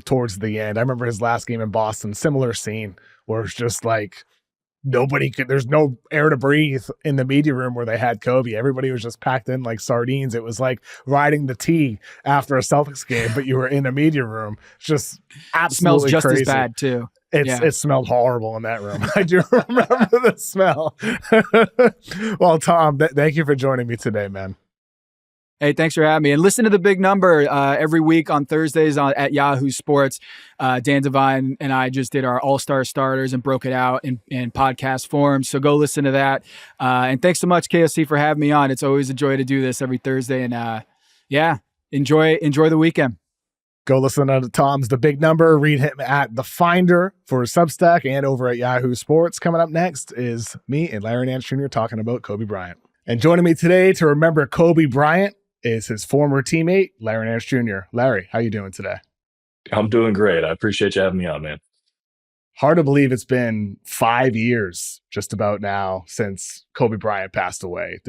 S1: towards the end. I remember his last game in Boston, similar scene where it's just like there's no air to breathe in the media room where they had Kobe. Everybody was just packed in like sardines. It was like riding the T after a Celtics game, but you were in a media room. It's just absolutely
S2: smells just
S1: crazy.
S2: as bad too.
S1: It smelled horrible in that room. I do remember the smell. Well, Tom, thank you for joining me today, man.
S2: Hey, thanks for having me. And listen to The Big Number every week on Thursdays at Yahoo Sports. Dan Devine and I just did our all-star starters and broke it out in podcast form. So go listen to that. And thanks so much, KOC, for having me on. It's always a joy to do this every Thursday. And enjoy the weekend.
S1: Go listen to Tom's The Big Number. Read him at The Finder for his Substack and over at Yahoo Sports. Coming up next is me and Larry Nance Jr. talking about Kobe Bryant. And joining me today to remember Kobe Bryant is his former teammate, Larry Nance Jr. Larry, how you doing today?
S4: I'm doing great. I appreciate you having me on, man.
S1: Hard to believe it's been 5 years just about now since Kobe Bryant passed away.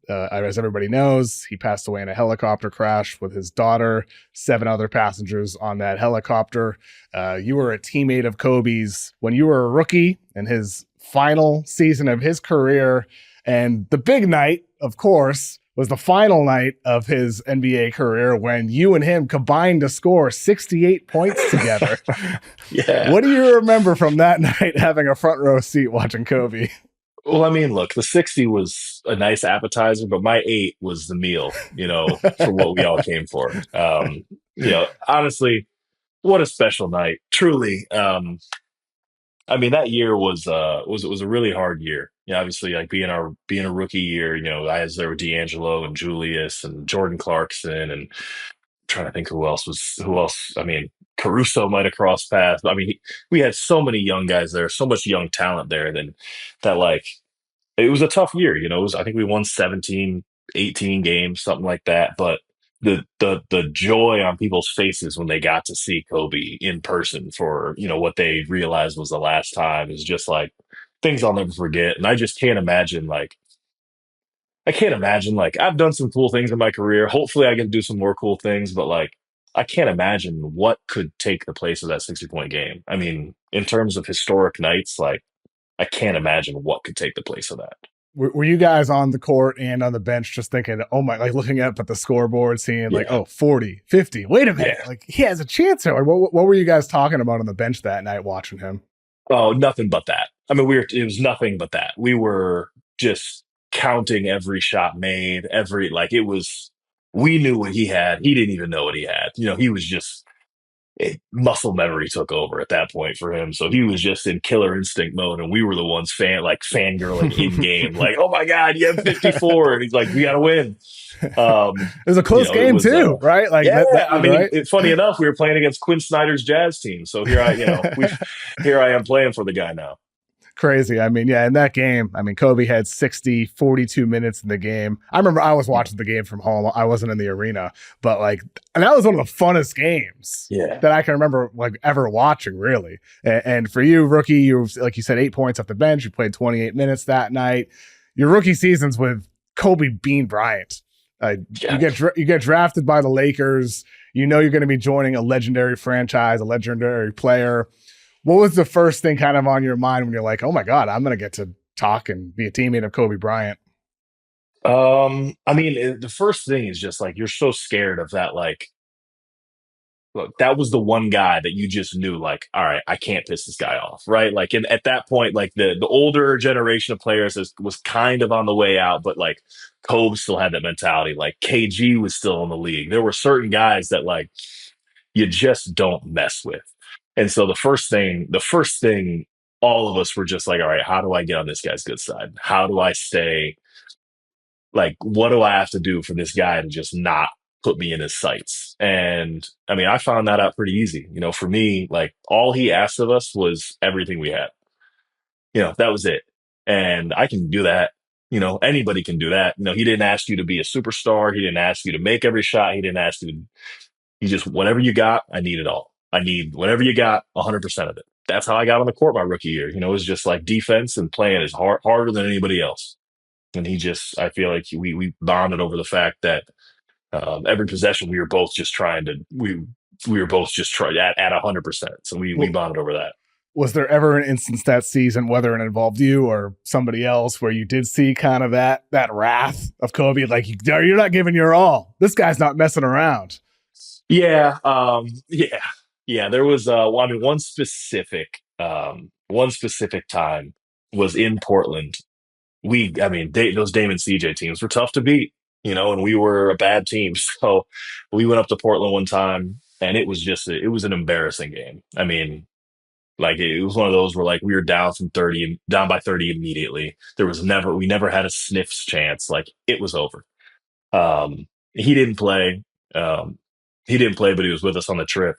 S1: As everybody knows, he passed away in a helicopter crash with his daughter, 7 other passengers on that helicopter. You were a teammate of Kobe's when you were a rookie in his final season of his career. And the big night, of course, was the final night of his NBA career when you and him combined to score 68 points together.
S4: Yeah.
S1: What do you remember from that night having a front row seat watching Kobe?
S4: Well, I mean, look, the 60 was a nice appetizer, but my 8 was the meal, for what we all came for. Honestly, what a special night. Truly. I mean, that year was a really hard year. Obviously, like being a rookie year, I was there with D'Angelo and Julius and Jordan Clarkson, and I'm trying to think who else. I mean, Caruso might have crossed paths. I mean, we had so many young guys there, so much young talent there. That like it was a tough year. I think we won 17, 18 games, something like that. But the joy on people's faces when they got to see Kobe in person for what they realized was the last time is just like things I'll never forget. And I just can't imagine like I've done some cool things in my career. Hopefully I can do some more cool things, but like I can't imagine what could take the place of that 60-point game. I mean, in terms of historic nights, like I can't imagine what could take the place of that.
S1: Were you guys on the court and on the bench just thinking, oh my, like looking up at the scoreboard, seeing like, 40, 50, wait a minute, like he has a chance here. Like, what were you guys talking about on the bench that night watching him?
S4: Oh, nothing but that. I mean, it was nothing but that. We were just counting every shot made, we knew what he had. He didn't even know what he had. He was just, muscle memory took over at that point for him. So he was just in killer instinct mode, and we were the ones fangirling in game, like, "Oh my God, you have 54!" And he's like, "We got to win."
S1: It was a close game too, right? Like,
S4: I mean,
S1: right?
S4: It's funny enough, we were playing against Quinn Snyder's Jazz team, so here I am playing for the guy now.
S1: Crazy. I mean, yeah, in that game, Kobe had 42 minutes in the game. I remember I was watching the game from home. I wasn't in the arena, but and that was one of the funnest games that I can remember ever watching, really. And for you, rookie, you like you said, 8 points off the bench. You played 28 minutes that night. Your rookie season's with Kobe Bean Bryant. You get drafted by the Lakers. You're going to be joining a legendary franchise, a legendary player. What was the first thing kind of on your mind when you're like, oh my God, I'm going to get to talk and be a teammate of Kobe Bryant?
S4: I mean, the first thing is just like, you're so scared of that. Like, look, that was the one guy that you just knew, like, all right, I can't piss this guy off. Right. Like, and at that point, like the older generation of players was kind of on the way out, but like Kobe still had that mentality. Like KG was still in the league. There were certain guys that like, you just don't mess with. And so the first thing, all of us were just like, all right, how do I get on this guy's good side? How do I stay? Like, what do I have to do for this guy to just not put me in his sights? And I mean, I found that out pretty easy. For me, like all he asked of us was everything we had. That was it. And I can do that. Anybody can do that. He didn't ask you to be a superstar. He didn't ask you to make every shot. He didn't ask you to, he just, whatever you got, I need it all. I need whatever you got, 100% of it. that's how I got on the court my rookie year. It was just like defense and playing is harder than anybody else. And I feel like we bonded over the fact that every possession we were both just trying to we were both just trying at 100%. So we bonded over that.
S1: Was there ever an instance that season, whether it involved you or somebody else, where you did see kind of that wrath of Kobe? Like, you're not giving your all. This guy's not messing around.
S4: Yeah. Yeah. There was one specific time was in Portland. Those Dame and CJ teams were tough to beat, and we were a bad team. So we went up to Portland one time, and it was an embarrassing game. I mean, like it was one of those where like we were down by 30 immediately. We never had a sniffs chance. Like it was over. He didn't play. But he was with us on the trip.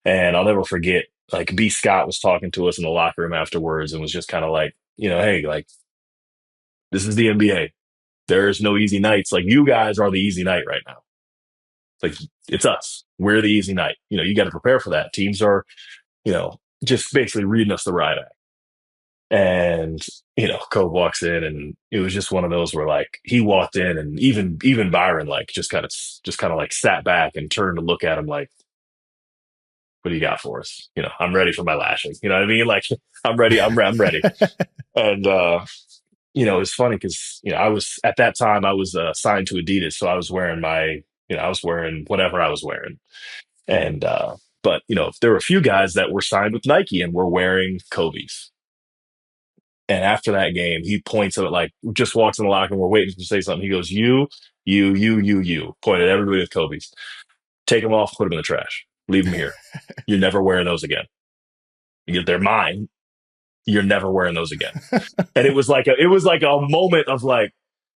S4: And I'll never forget, like B. Scott was talking to us in the locker room afterwards and was just kind of like, hey, like, this is the NBA. There's no easy nights. Like, you guys are the easy night right now. Like, it's us. We're the easy night. You got to prepare for that. Teams are, just basically reading us the right eye. And, Kobe walks in, and it was just one of those where like he walked in, and even Byron like just kind of like sat back and turned to look at him like, what do you got for us? I'm ready for my lashing. You know what I mean? Like, I'm ready. I'm ready. And, it's funny because, I was at that time I was signed to Adidas. So I was wearing I was wearing whatever I was wearing. And, but, there were a few guys that were signed with Nike and were wearing Kobe's. And after that game, he points at it, like, just walks in the locker room. We're waiting to say something. He goes, you, pointed at everybody with Kobe's. Take them off, put them in the trash. Leave them here. You're never wearing those again. They're mine. You're never wearing those again. And it was like a moment of like,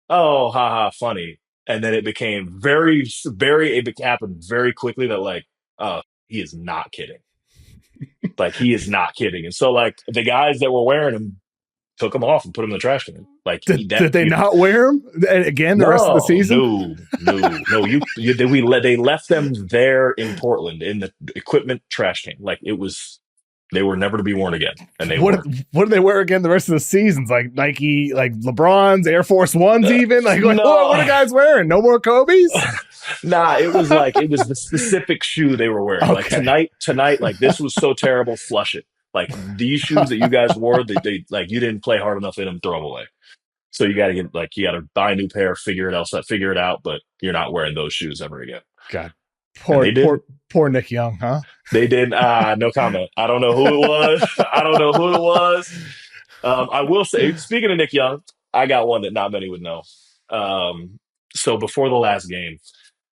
S4: oh, haha, funny. And then it became it happened very quickly that like, he is not kidding. Like, he is not kidding. And so like the guys that were wearing them took them off and put them in the trash can. Like,
S1: did they not wear them again the rest of the season?
S4: No. They left them there in Portland in the equipment trash can. Like, they were never to be worn again. And
S1: what did they wear again the rest of the seasons? Like Nike, like LeBron's, Air Force Ones, even like what are guys wearing? No more Kobe's?
S4: Nah, it was the specific shoe they were wearing. Okay. Like tonight, like this was so terrible. Flush it. Like, these shoes that you guys wore, they like you didn't play hard enough in them. Throw them away. So you got to buy a new pair, figure it out. But you're not wearing those shoes ever again.
S1: God, poor Nick Young, huh?
S4: They did. No comment. I don't know who it was. I will say, speaking of Nick Young, I got one that not many would know. So before the last game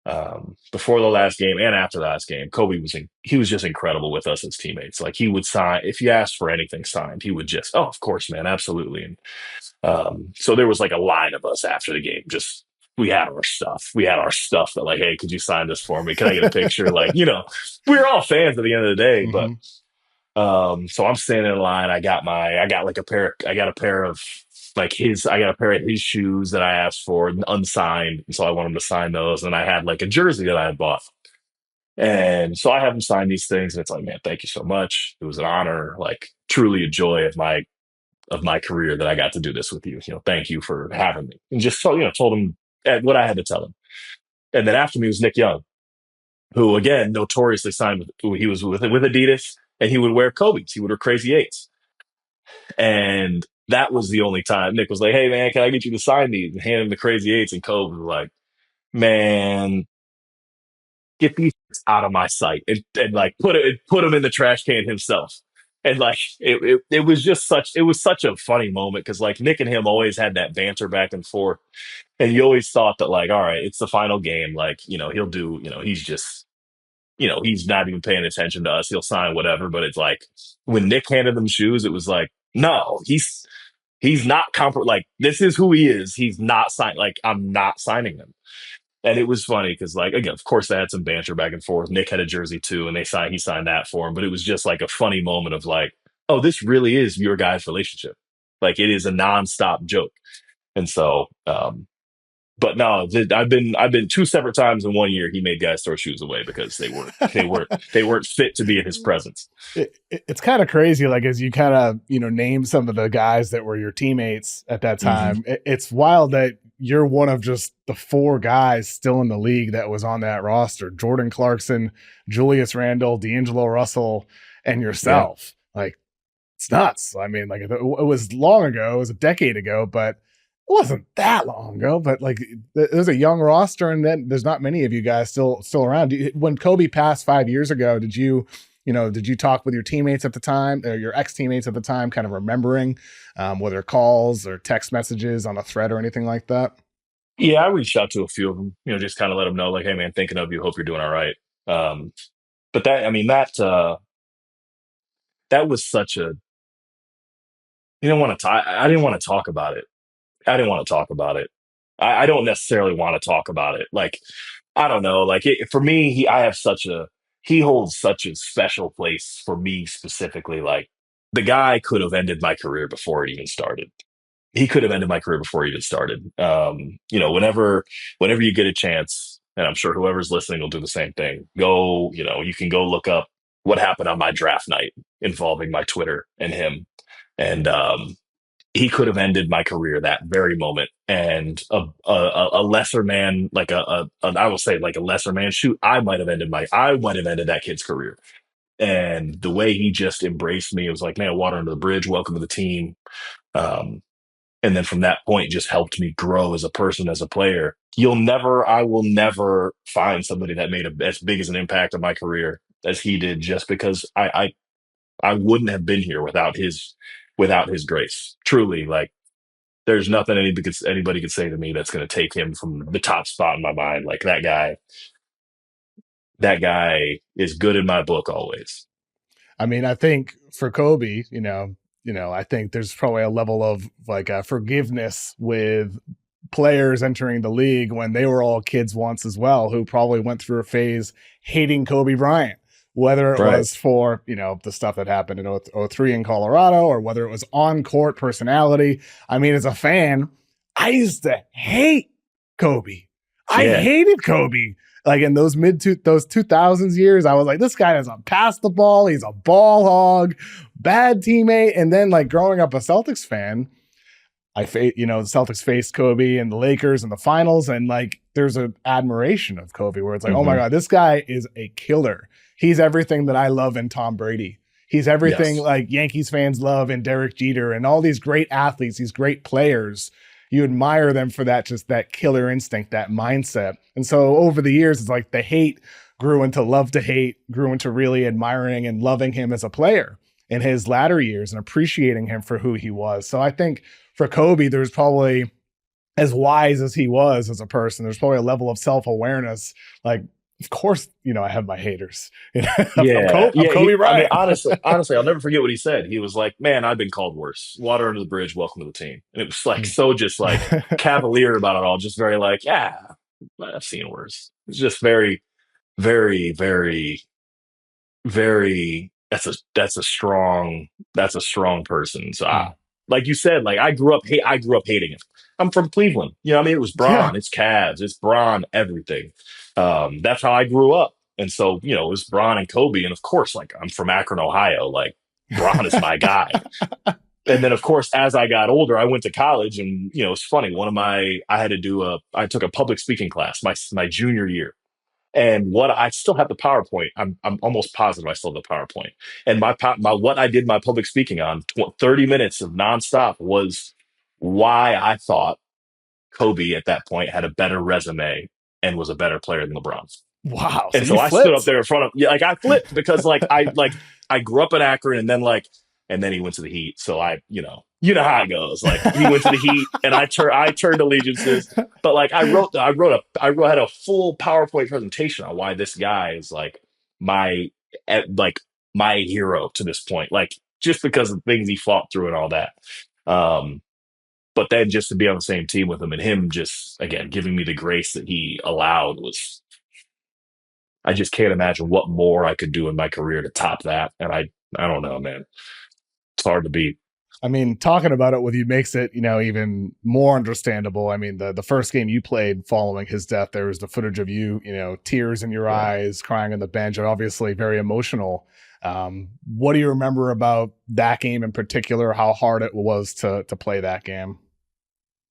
S4: and after the last game, Kobe was just incredible with us as teammates. Like, he would sign, if you asked for anything signed, he would just, oh, of course, man, absolutely. And so there was like a line of us after the game. Just, we had our stuff that like, hey, could you sign this for me? Can I get a picture? Like, we were all fans at the end of the day, but so I'm standing in line. I got a pair of his shoes that I asked for, unsigned. And so I want him to sign those. And I had like a jersey that I had bought. And so I have him sign these things. And it's like, man, thank you so much. It was an honor, like truly a joy of my career that I got to do this with you. Thank you for having me. And just told him what I had to tell him. And then after me was Nick Young, who again, notoriously signed he was with Adidas, and he would wear Kobe's. He would wear Crazy Eights. And that was the only time Nick was like, hey, man, can I get you to sign these? And hand him the Crazy Eights. And Kobe was like, man, get these out of my sight. And like put him in the trash can himself. And like, it was such a funny moment because like Nick and him always had that banter back and forth. And you always thought that like, all right, it's the final game. Like, he'll do, he's just, he's not even paying attention to us. He'll sign whatever. But it's like when Nick handed them shoes, it was like, no, he's not like, this is who he is. He's not signed. Like, I'm not signing them. And it was funny because, like, again, of course, they had some banter back and forth. Nick had a jersey too, and he signed that for him. But it was just like a funny moment of like, oh, this really is your guys' relationship. Like, it is a nonstop joke. And so, But no, I've been two separate times in 1 year. He made guys throw shoes away because they weren't fit to be in his presence.
S1: It's kind of crazy, like as you kind of name some of the guys that were your teammates at that
S4: Mm-hmm.
S1: time. It's wild that you're one of just the four guys still in the league that was on that roster: Jordan Clarkson, Julius Randle, D'Angelo Russell, and
S4: Yeah.
S1: yourself. Like, it's nuts. I mean, like it was long ago, it was a decade ago, but it wasn't that long ago. But like, there's a young roster, and then there's not many of you guys still around. When Kobe passed 5 years ago, did you talk with your teammates at the time, or your ex teammates at the time, kind of remembering whether calls or text messages on a thread or anything like that?
S4: Yeah, I reached out to a few of them, just kind of let them know, like, hey man, thinking of you, hope you're doing all right. But that, I mean, that was such a, you didn't want to talk. I didn't want to talk about it. I didn't want to talk about it. I don't necessarily want to talk about it. Like, I don't know. Like for me, he holds such a special place for me specifically. Like the guy could have ended my career before it even started. He could have ended my career before it even started. Whenever you get a chance, and I'm sure whoever's listening will do the same thing. Go, you can go look up what happened on my draft night involving my Twitter and him. And he could have ended my career that very moment. And a lesser man, like I will say, like a lesser man, shoot, I might have ended that kid's career. And the way he just embraced me, it was like, man, water under the bridge, welcome to the team. Um, and then from that point, just helped me grow as a person, as a player. I will never find somebody that made as big as an impact on my career as he did, just because I wouldn't have been here without his grace. Truly, like there's nothing anybody could say to me that's going to take him from the top spot in my mind. Like that guy is good in my book always.
S1: I mean, I think for Kobe, I think there's probably a level of like forgiveness with players entering the league when they were all kids once as well, who probably went through a phase hating Kobe Bryant, whether it
S4: Right.
S1: was for, the stuff that happened in 03 in Colorado, or whether it was on court personality. I mean, as a fan, I used to hate Kobe. I
S4: Yeah.
S1: hated Kobe. Like in those those 2000s years, I was like, this guy doesn't pass the ball. He's a ball hog, bad teammate. And then like growing up a Celtics fan, the Celtics faced Kobe and the Lakers in the finals. And like, there's an admiration of Kobe where it's like, oh my
S4: Mm-hmm.
S1: God, this guy is a killer. He's everything that I love in Tom Brady. He's everything
S4: Yes.
S1: like Yankees fans love in Derek Jeter and all these great athletes, these great players. You admire them for that, just that killer instinct, that mindset. And so over the years, it's like the hate grew into love to hate, grew into really admiring and loving him as a player in his latter years and appreciating him for who he was. So I think for Kobe, there's probably, as wise as he was as a person, there's probably a level of self-awareness. Like, of course, I have my haters.
S4: Yeah.
S1: I'm Kobe
S4: I mean,
S1: Bryant.
S4: honestly, I'll never forget what he said. He was like, man, I've been called worse. Water under the bridge, welcome to the team. And it was like so just like cavalier about it all, just very like, yeah, I've seen worse. It's just very, very, very, very that's a strong person. So like you said, like I grew up hating him. I'm from Cleveland. I mean, it was
S1: Yeah.
S4: Bron, it's Cavs, it's Bron, everything. That's how I grew up. And so, it was Bron and Kobe. And of course, like I'm from Akron, Ohio. Like Bron is my guy. And then of course, as I got older, I went to college and, it's funny. I took a public speaking class my junior year. And I still have the PowerPoint. I'm almost positive I still have the PowerPoint. And what I did my public speaking on 30 minutes of nonstop was why I thought Kobe at that point had a better resume and was a better player than LeBron.
S1: Wow. So
S4: And
S1: you
S4: so I stood up
S1: flipped.
S4: there in front of, yeah, like I flipped because I grew up in Akron and then he went to the Heat. So how it goes. Like he went to the Heat and I turned allegiances. But like I had a full PowerPoint presentation on why this guy is my like my hero to this point. Like just because of the things he fought through and all that. But then just to be on the same team with him and him just again giving me the grace that he allowed I just can't imagine what more I could do in my career to top that. And I don't know, man. It's hard to beat.
S1: I mean, talking about it with you makes it, even more understandable. I mean, the first game you played following his death, there was the footage of you, tears in your eyes, crying on the bench, and obviously very emotional. What do you remember about that game in particular? How hard it was to play that game?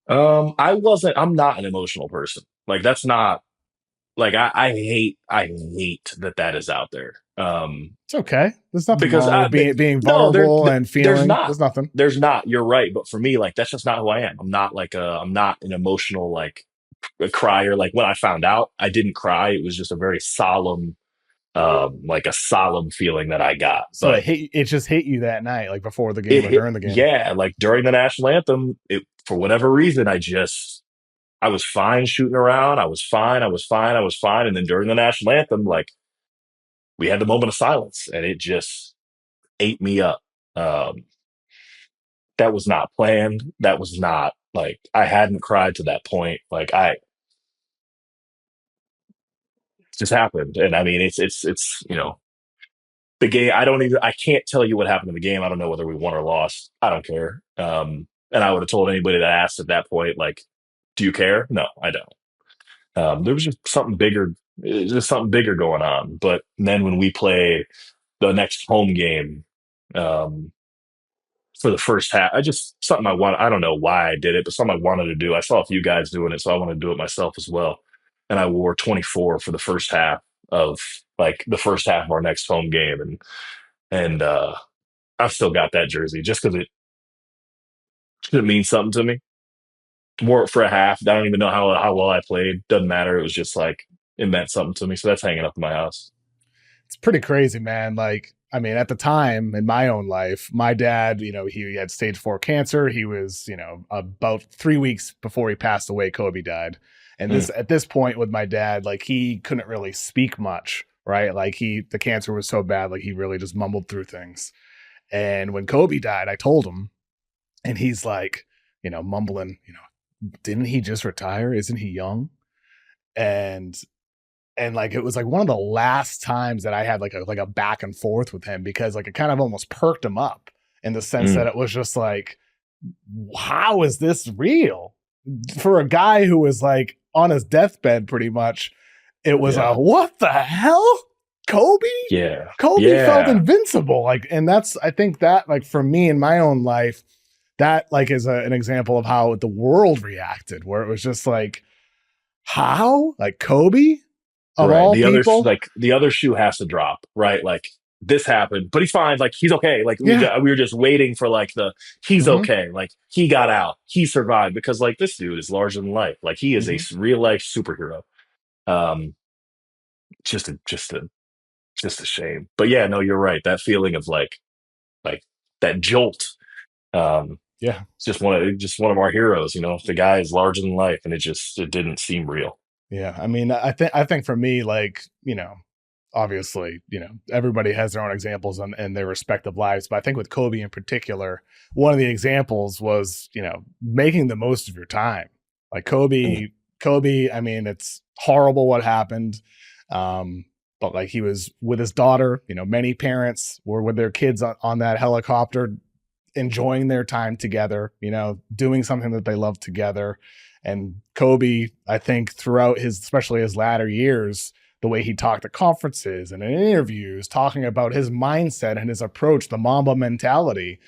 S4: I'm not an emotional person. Like that's not like I hate that is out there.
S1: It's okay. There's nothing
S4: Because
S1: wrong with being
S4: no,
S1: vulnerable and
S4: there's
S1: feeling.
S4: not.
S1: There's nothing.
S4: There's not. You're right. But for me, like that's just not who I am. I'm not an emotional like a crier. Like when I found out, I didn't cry. It was just a very solemn, like a solemn feeling that I got.
S1: So
S4: But
S1: it just hit you that night, like before the game or during the game.
S4: yeah, like during the national anthem, it for whatever reason, I was fine shooting around. I was fine. I was fine. I was fine. And then during the national anthem, like we had the moment of silence, and it just ate me up. Um, that was not planned. That was not like I hadn't cried to that point. Like I it just happened, and I mean it's the game. I can't tell you what happened in the game. I don't know whether we won or lost. I don't care. And I would have told anybody that asked at that point, like, do you care? No, I don't. There was just something bigger going on. But then when we play the next home game, um, for the first half, something I want. I don't know why I did it, but something I wanted to do. I saw a few guys doing it, so I wanted to do it myself as well. And I wore 24 for the first half of our next home game, and I've still got that jersey just because it means something to me. Wore it for a half. I don't even know how well I played. Doesn't matter. It was just like it meant something to me. So that's hanging up in my house.
S1: It's pretty crazy, man. Like, I mean, at the time in my own life, my dad, he had stage 4 cancer. He was, about 3 weeks before he passed away, Kobe died. And at this point with my dad, like he couldn't really speak much, right? Like the cancer was so bad, like he really just mumbled through things. And when Kobe died, I told him, and he's like, mumbling, didn't he just retire? Isn't he young? And like it was like one of the last times that I had like a back and forth with him, because like it kind of almost perked him up in the sense that it was just like, how is this real? For a guy who was like on his deathbed pretty much, it was what the hell? Kobe?
S4: Yeah.
S1: Kobe felt invincible. Like, and I think that like for me in my own life, that like is an example of how the world reacted, where it was just like, how? Like Kobe? Of all people?
S4: The other shoe has to drop, right? Like this happened, but he's fine. Like he's okay. Like we were just waiting for like he's okay. Like he got out, he survived, because like this dude is larger than life. Like he is a real life superhero. Just a shame. But yeah, no, you're right. That feeling of like that jolt. It's just one of our heroes. The guy is larger than life, and it didn't seem real.
S1: Yeah, I mean, I think for me, like, obviously, everybody has their own examples in their respective lives, but I think with Kobe in particular, one of the examples was, making the most of your time. Like Kobe, I mean, it's horrible what happened, but like he was with his daughter. Many parents were with their kids on that helicopter, enjoying their time together, doing something that they love together. And Kobe, I think throughout especially his latter years, the way he talked at conferences and in interviews, talking about his mindset and his approach, the Mamba mentality,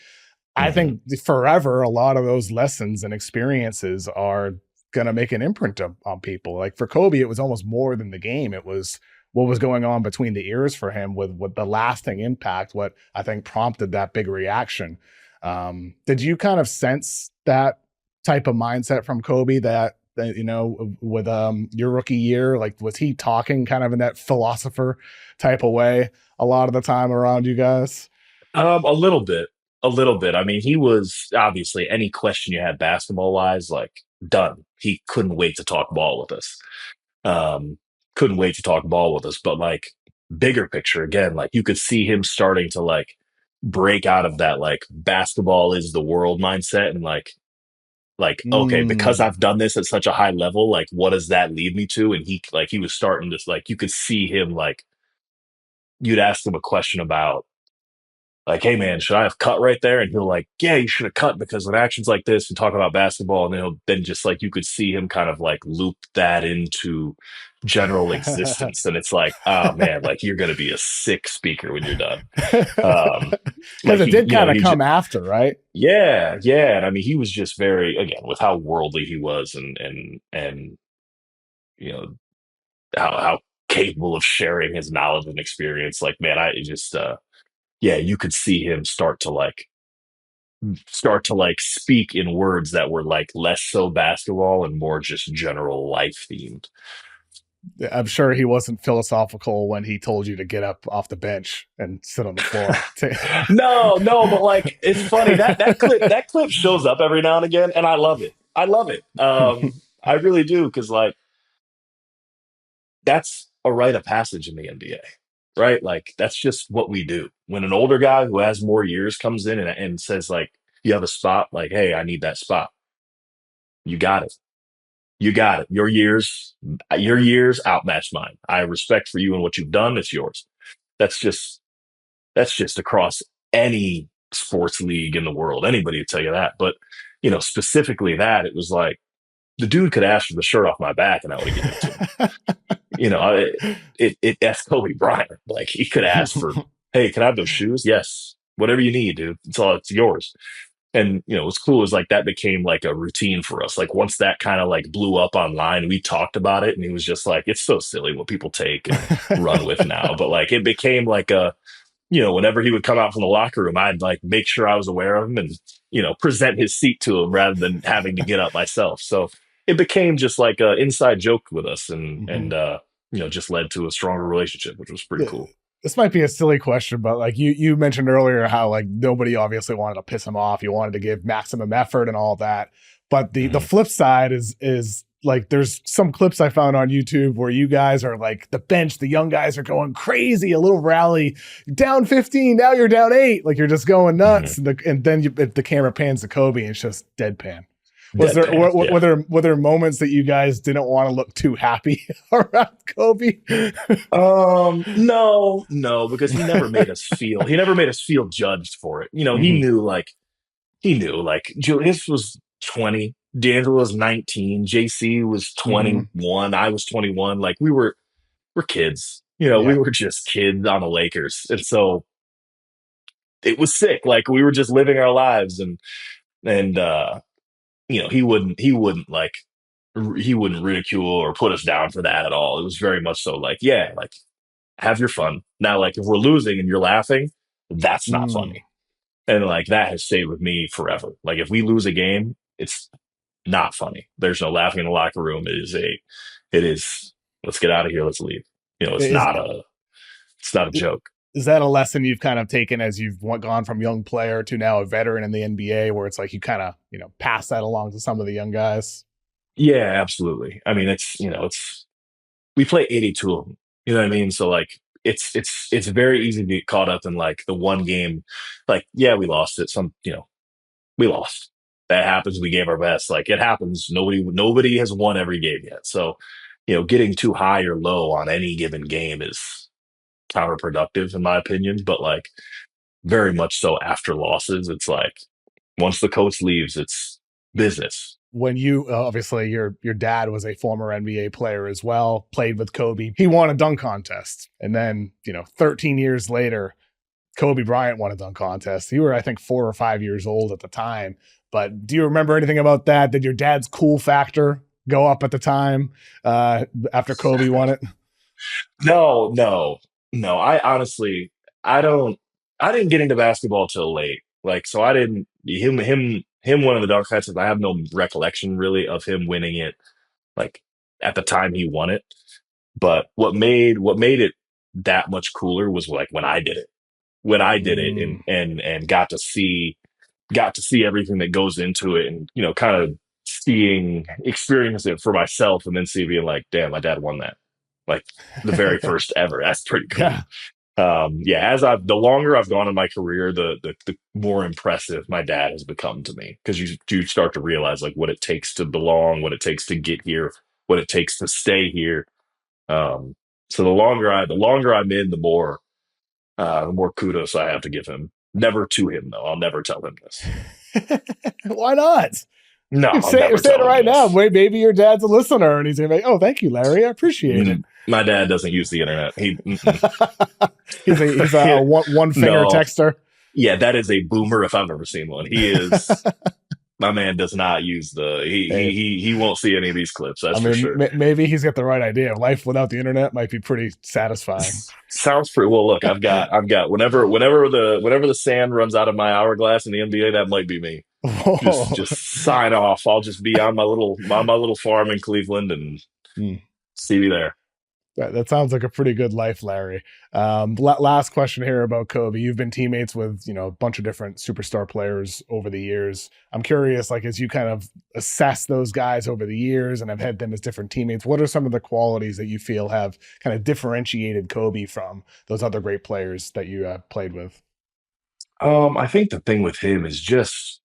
S1: I think forever, a lot of those lessons and experiences are going to make an imprint on people. Like for Kobe, it was almost more than the game. It was what was going on between the ears for him with the lasting impact, what I think prompted that big reaction. Did you kind of sense that type of mindset from Kobe that with your rookie year? Like, was he talking kind of in that philosopher type of way a lot of the time around you guys?
S4: A little bit. I mean, he was obviously any question you had basketball wise, like done. He couldn't wait to talk ball with us. But like bigger picture again, like you could see him starting to like break out of that like basketball is the world mindset, and okay, because I've done this at such a high level, like what does that lead me to? And he was starting to like, you could see him, like you'd ask him a question about like, hey man, should I have cut right there? And he'll like, yeah, you should have cut because of actions like this and talk about basketball. And then he'll then just like you could see him kind of like loop that into general existence. And it's like, oh man, like you're gonna be a sick speaker when you're done.
S1: Because
S4: Like
S1: it did kind of come after, right?
S4: yeah, yeah. And I mean he was just very again with how worldly he was and you know how capable of sharing his knowledge and experience. Like, man, I just yeah, you could see him start to like speak in words that were like less so basketball and more just general life themed.
S1: I'm sure he wasn't philosophical when he told you to get up off the bench and sit on the floor.
S4: No, but like it's funny that clip shows up every now and again, and I love it. I love it. I really do because like that's a rite of passage in the NBA, right? Like that's just what we do. When an older guy who has more years comes in and says like, "You have a spot," like, "Hey, I need that spot." You got it. You got it. Your years outmatch mine. I have respect for you and what you've done. It's yours. That's just that's just across any sports league in the world. Anybody would tell you that. But specifically that it was like the dude could ask for the shirt off my back and I would have given it to him. That's Kobe Bryant. Like he could ask for, hey, can I have those shoes? Yes. Whatever you need, dude. It's yours. And what's cool is like that became like a routine for us. Like once that kind of like blew up online, we talked about it and he was just like, it's so silly what people take and run with now. But like it became like whenever he would come out from the locker room, I'd like make sure I was aware of him and, present his seat to him rather than having to get up myself. So it became just like an inside joke with us and just led to a stronger relationship, which was pretty cool.
S1: This might be a silly question, but like you mentioned earlier how like nobody obviously wanted to piss him off. You wanted to give maximum effort and all that. But the flip side is like there's some clips I found on YouTube where you guys are like the bench, the young guys are going crazy, a little rally, down 15, now you're down 8, like you're just going nuts. And then the camera pans to Kobe and it's just deadpan. Were there moments that you guys didn't want to look too happy around Kobe?
S4: No, because he never made us feel judged for it. He knew like Julius was 20, D'Angelo was 19, JC was 21, I was 21. Like we're kids. We were just kids on the Lakers. And so it was sick. Like we were just living our lives and he wouldn't ridicule or put us down for that at all. It was very much so like, yeah, like have your fun. Now, like if we're losing and you're laughing, that's not funny. And like that has stayed with me forever. Like if we lose a game, it's not funny. There's no laughing in the locker room. It is let's get out of here. Let's leave. It's not a joke.
S1: Is that a lesson you've kind of taken as you've gone from young player to now a veteran in the NBA where it's like you kind of, pass that along to some of the young guys?
S4: Yeah, absolutely. I mean, it's we play 82 of them. You know what I mean? So like it's very easy to get caught up in like the one game. Like, yeah, we lost it. We lost. That happens. We gave our best. Like it happens. Nobody has won every game yet. So, getting too high or low on any given game is counterproductive in my opinion, but like very much so after losses, it's like once the coach leaves, it's business.
S1: When you obviously your dad was a former NBA player as well, played with Kobe. He won a dunk contest. And then, 13 years later, Kobe Bryant won a dunk contest. You were, I think, 4 or 5 years old at the time. But do you remember anything about that? Did your dad's cool factor go up at the time after Kobe won it?
S4: No. I honestly, I didn't get into basketball till late. Like, so I didn't, him winning the dunk contest, I have no recollection really of him winning it, like at the time he won it. But what made it that much cooler was like when I did it and got to see everything that goes into it and, kind of experience it for myself and then being like, damn, my dad won that. Like the very first ever. That's pretty cool. The longer I've gone in my career, the more impressive my dad has become to me because you start to realize like what it takes to belong, what it takes to get here, what it takes to stay here. So the longer I'm in, the more kudos I have to give him. Never to him, though. I'll never tell him this.
S1: Why not?
S4: No,
S1: You're saying it right now. Maybe your dad's a listener and he's going to be like, oh, thank you, Larry. I appreciate it.
S4: My dad doesn't use the internet.
S1: He's a one finger texter.
S4: Yeah, that is a boomer if I've ever seen one. He is. My man does not use he won't see any of these clips. That's for sure.
S1: Maybe he's got the right idea. Life without the internet might be pretty satisfying.
S4: Sounds pretty well. Look, I've got whenever the sand runs out of my hourglass in the NBA, that might be me. Just sign off. I'll just be on my little farm in Cleveland and see me there.
S1: That sounds like a pretty good life, Larry. Last question here about Kobe. You've been teammates with, a bunch of different superstar players over the years. I'm curious, like, as you kind of assess those guys over the years and have had them as different teammates, what are some of the qualities that you feel have kind of differentiated Kobe from those other great players that you played with?
S4: I think the thing with him is just,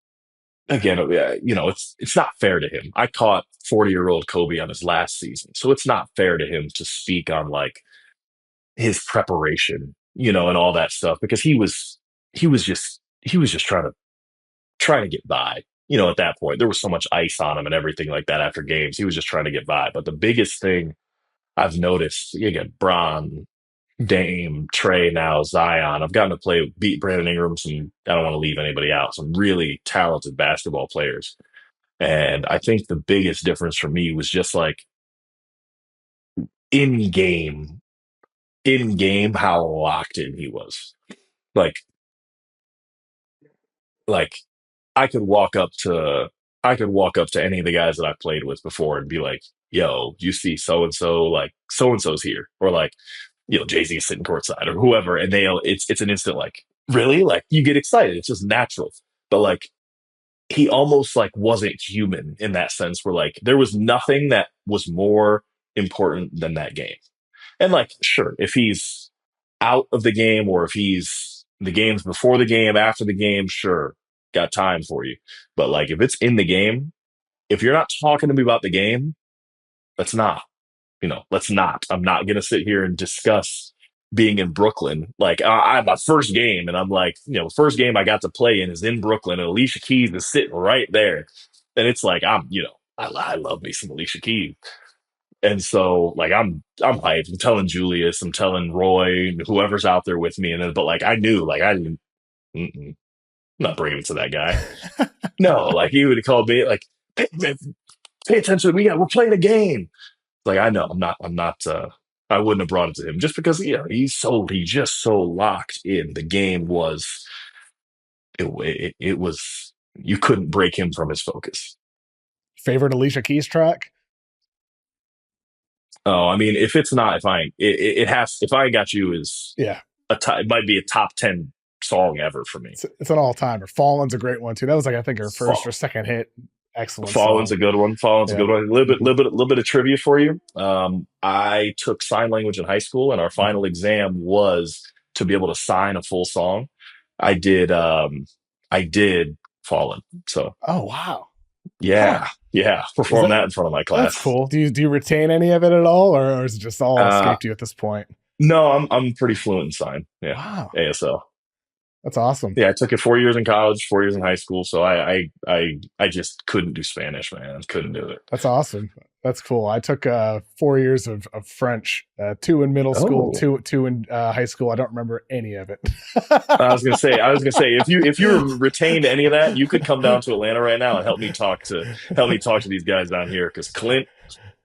S4: again, it's not fair to him. I caught 40-year-old Kobe on his last season, so it's not fair to him to speak on like his preparation, and all that stuff, because he was just trying to get by. At that point, there was so much ice on him and everything like that after games. He was just trying to get by. But the biggest thing I've noticed, again, Bron, Dame, Trey, now Zion. I've gotten to beat Brandon Ingram, and I don't want to leave anybody out. Some really talented basketball players. And I think the biggest difference for me was just like in game, how locked in he was. Like I could walk up to any of the guys that I've played with before and be like, yo, you see so-and-so, like so-and-so's here. Or like, Jay-Z is sitting courtside or whoever. And it's an instant, like, really? Like, you get excited. It's just natural. But like, he almost like wasn't human in that sense, where like there was nothing that was more important than that game. And like, sure, if he's out of the game or if he's the games before the game, after the game, sure, got time for you. But like, if it's in the game, if you're not talking to me about the game, let's not. I'm not going to sit here and discuss being in Brooklyn. Like, I have my first game, and I'm like, the first game I got to play in is in Brooklyn, and Alicia Keys is sitting right there. And it's like, I love me some Alicia Keys. And so, like, I'm hyped. I'm telling Julius, I'm telling Roy, whoever's out there with me. But like, I knew, like, I'm not bringing it to that guy. No, like, he would have called me, like, pay attention. We're playing a game. Like, I know, I'm not. I wouldn't have brought it to him just because, he's just so locked in. The game was, it was, you couldn't break him from his focus.
S1: Favorite Alicia Keys track?
S4: Oh, I mean, if it's not, if I Got You is, it might be a top 10 song ever for me.
S1: It's an all timer. Fallen's a great one too. That was like, I think, her first or second hit. Excellent.
S4: Fallen's a good one. A good one. A little bit of trivia for you. I took sign language in high school, and our final exam was to be able to sign a full song. I did Fallen. So.
S1: Oh wow.
S4: Yeah. Perform that in front of my class.
S1: That's cool. Do you retain any of it at all, or is it just all escaped you at this point?
S4: No, I'm pretty fluent in sign. Yeah.
S1: Wow.
S4: ASL.
S1: That's awesome.
S4: Yeah, I took it 4 years in college, 4 years in high school. So I just couldn't do Spanish, man. Couldn't do it.
S1: That's awesome. That's cool. I took 4 years of French, 2 in middle school, two in high school. I don't remember any of it.
S4: I was gonna say, if you retained any of that, you could come down to Atlanta right now and help me talk to these guys down here, because Clint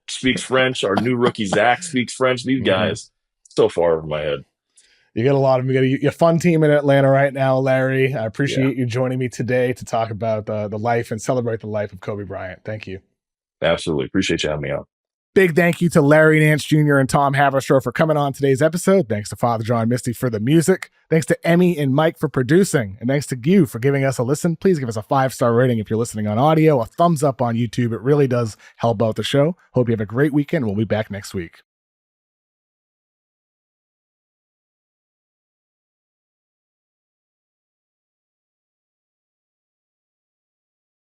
S4: speaks French. Our new rookie Zach speaks French. These guys, so far over my head.
S1: You got a lot of them. You got a fun team in Atlanta right now, Larry. I appreciate you joining me today to talk about the life and celebrate the life of Kobe Bryant. Thank you.
S4: Absolutely. Appreciate you having me on.
S1: Big thank you to Larry Nance Jr. and Tom Haberstroh for coming on today's episode. Thanks to Father John Misty for the music. Thanks to Emmy and Mike for producing. And thanks to you for giving us a listen. Please give us a 5-star rating if you're listening on audio, a thumbs up on YouTube. It really does help out the show. Hope you have a great weekend. We'll be back next week.